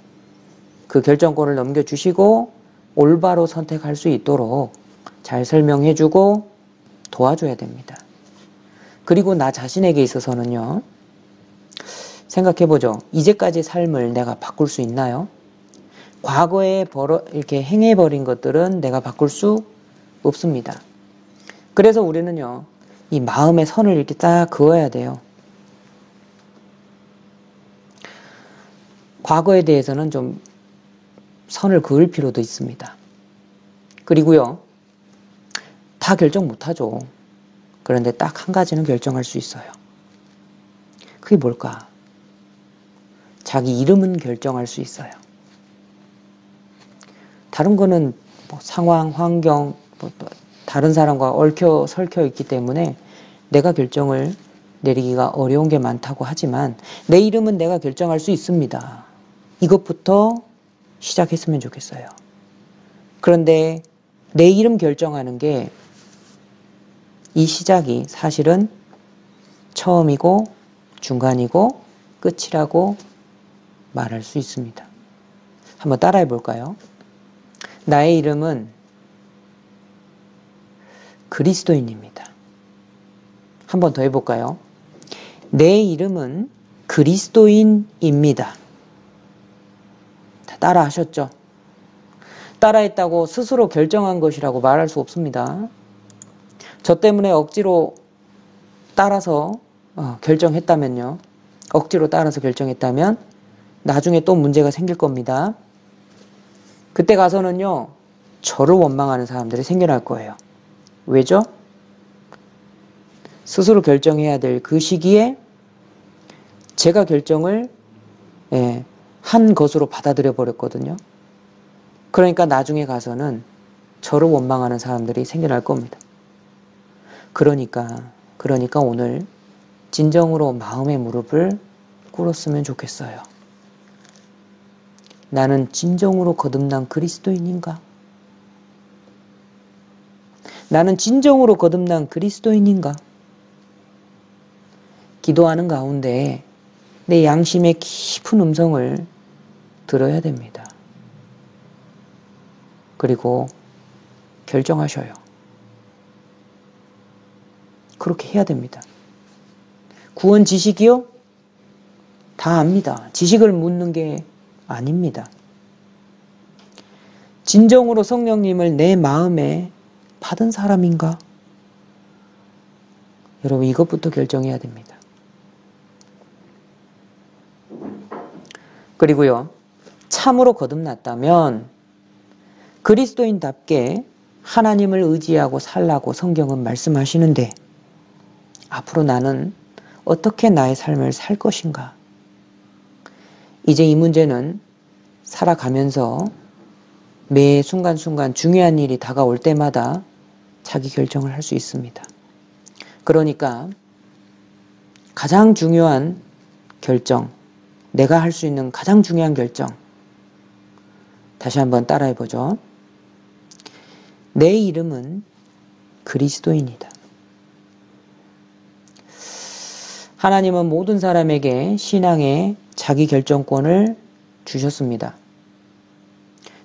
그 결정권을 넘겨주시고 올바로 선택할 수 있도록 잘 설명해주고 도와줘야 됩니다. 그리고 나 자신에게 있어서는요. 생각해보죠. 이제까지 삶을 내가 바꿀 수 있나요? 과거에 이렇게 행해버린 것들은 내가 바꿀 수 없습니다. 그래서 우리는요. 이 마음의 선을 이렇게 딱 그어야 돼요. 과거에 대해서는 좀 선을 그을 필요도 있습니다. 그리고요. 다 결정 못하죠. 그런데 딱 한 가지는 결정할 수 있어요. 그게 뭘까? 자기 이름은 결정할 수 있어요. 다른 거는 뭐 상황, 환경, 다른 사람과 얽혀 설켜 있기 때문에 내가 결정을 내리기가 어려운 게 많다고 하지만 내 이름은 내가 결정할 수 있습니다. 이것부터 시작했으면 좋겠어요. 그런데 내 이름 결정하는 게 이 시작이 사실은 처음이고 중간이고 끝이라고 말할 수 있습니다. 한번 따라해 볼까요? 나의 이름은 그리스도인입니다. 한 번 더 해볼까요? 내 이름은 그리스도인입니다. 따라 하셨죠? 따라했다고 스스로 결정한 것이라고 말할 수 없습니다. 저 때문에 억지로 따라서 결정했다면요. 억지로 따라서 결정했다면 나중에 또 문제가 생길 겁니다. 그때 가서는요. 저를 원망하는 사람들이 생겨날 거예요. 왜죠? 스스로 결정해야 될 그 시기에 제가 결정을 한 것으로 받아들여 버렸거든요. 그러니까 나중에 가서는 저를 원망하는 사람들이 생겨날 겁니다. 그러니까 오늘 진정으로 마음의 무릎을 꿇었으면 좋겠어요. 나는 진정으로 거듭난 그리스도인인가? 나는 진정으로 거듭난 그리스도인인가? 기도하는 가운데 내 양심의 깊은 음성을 들어야 됩니다. 그리고 결정하셔요. 그렇게 해야 됩니다. 구원 지식이요? 다 압니다. 지식을 묻는 게 아닙니다. 진정으로 성령님을 내 마음에 받은 사람인가? 여러분 이것부터 결정해야 됩니다. 그리고요. 참으로 거듭났다면 그리스도인답게 하나님을 의지하고 살라고 성경은 말씀하시는데 앞으로 나는 어떻게 나의 삶을 살 것인가? 이제 이 문제는 살아가면서 매 순간순간 중요한 일이 다가올 때마다 자기 결정을 할 수 있습니다. 그러니까 가장 중요한 결정, 내가 할 수 있는 가장 중요한 결정 다시 한번 따라해보죠. 내 이름은 그리스도인이다. 하나님은 모든 사람에게 신앙의 자기 결정권을 주셨습니다.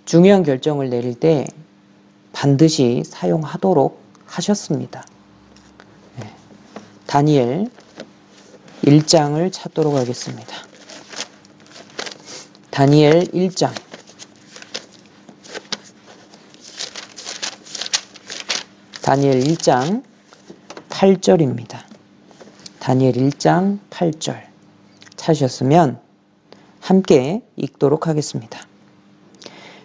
중요한 결정을 내릴 때 반드시 사용하도록 하셨습니다. 다니엘 1장을 찾도록 하겠습니다. 다니엘 1장. 다니엘 1장 8절입니다. 다니엘 1장 8절. 찾으셨으면 함께 읽도록 하겠습니다.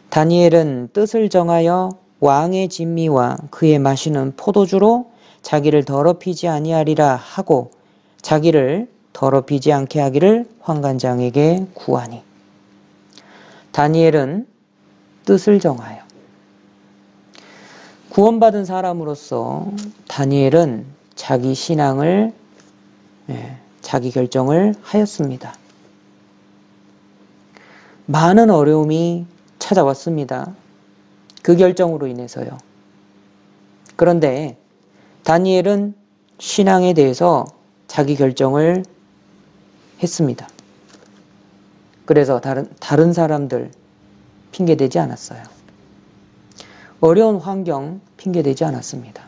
다니엘은 뜻을 정하여 왕의 진미와 그의 마시는 포도주로 자기를 더럽히지 아니하리라 하고 자기를 더럽히지 않게 하기를 환관장에게 구하니. 다니엘은 뜻을 정하여. 구원받은 사람으로서 다니엘은 자기 신앙을 자기 결정을 하였습니다. 많은 어려움이 찾아왔습니다. 그 결정으로 인해서요. 그런데 다니엘은 신앙에 대해서 자기 결정을 했습니다. 그래서 다른 사람들 핑계대지 않았어요. 어려운 환경 핑계대지 않았습니다.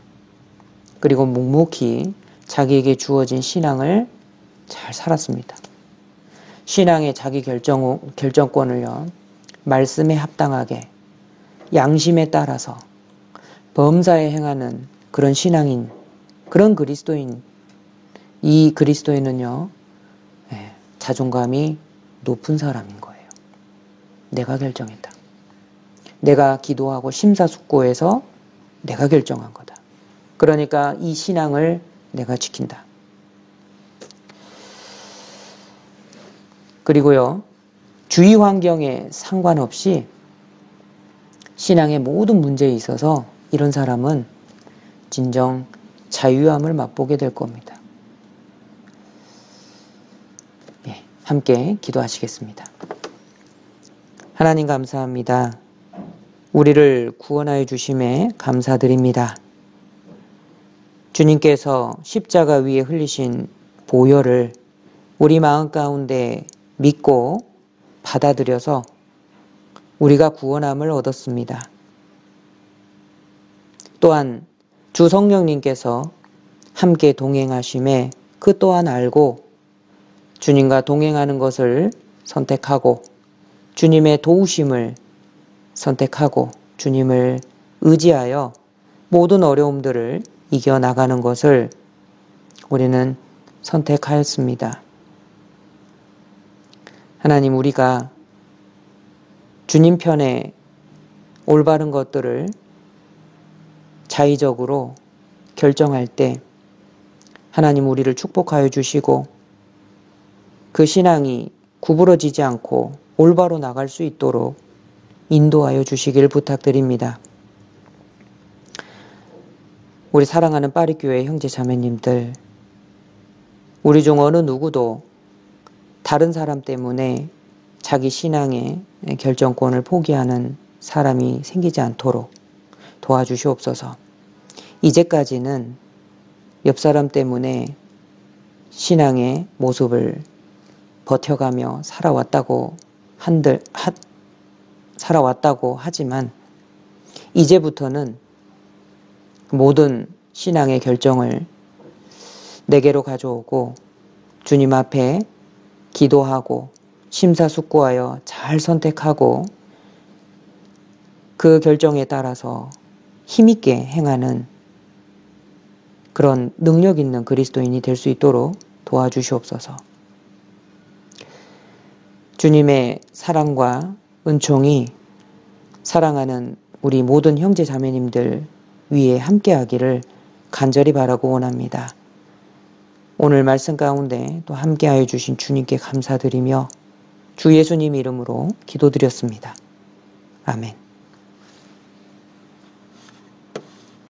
그리고 묵묵히 자기에게 주어진 신앙을 잘 살았습니다. 신앙의 자기 결정권을요, 말씀에 합당하게 양심에 따라서 범사에 행하는 그런 신앙인, 그런 그리스도인, 이 그리스도인은요, 자존감이 높은 사람인 거예요. 내가 결정했다. 내가 기도하고 심사숙고해서 내가 결정한 거다. 그러니까 이 신앙을 내가 지킨다. 그리고요, 주위 환경에 상관없이 신앙의 모든 문제에 있어서 이런 사람은 진정 자유함을 맛보게 될 겁니다. 함께 기도하시겠습니다. 하나님 감사합니다. 우리를 구원하여 주심에 감사드립니다. 주님께서 십자가 위에 흘리신 보혈을 우리 마음 가운데 믿고 받아들여서 우리가 구원함을 얻었습니다. 또한 주 성령님께서 함께 동행하심에 그 또한 알고 주님과 동행하는 것을 선택하고 주님의 도우심을 선택하고 주님을 의지하여 모든 어려움들을 이겨나가는 것을 우리는 선택하였습니다. 하나님, 우리가 주님 편에 올바른 것들을 자의적으로 결정할 때 하나님 우리를 축복하여 주시고 그 신앙이 구부러지지 않고 올바로 나갈 수 있도록 인도하여 주시길 부탁드립니다. 우리 사랑하는 파리교회 형제 자매님들, 우리 중 어느 누구도 다른 사람 때문에 자기 신앙의 결정권을 포기하는 사람이 생기지 않도록 도와주시옵소서. 이제까지는 옆 사람 때문에 신앙의 모습을 버텨가며 살아왔다고 하지만 이제부터는 모든 신앙의 결정을 내게로 가져오고 주님 앞에 기도하고 심사숙고하여 잘 선택하고 그 결정에 따라서 힘있게 행하는 그런 능력 있는 그리스도인이 될 수 있도록 도와주시옵소서. 주님의 사랑과 은총이 사랑하는 우리 모든 형제 자매님들 위에 함께하기를 간절히 바라고 원합니다. 오늘 말씀 가운데 또 함께하여 주신 주님께 감사드리며 주 예수님 이름으로 기도드렸습니다. 아멘.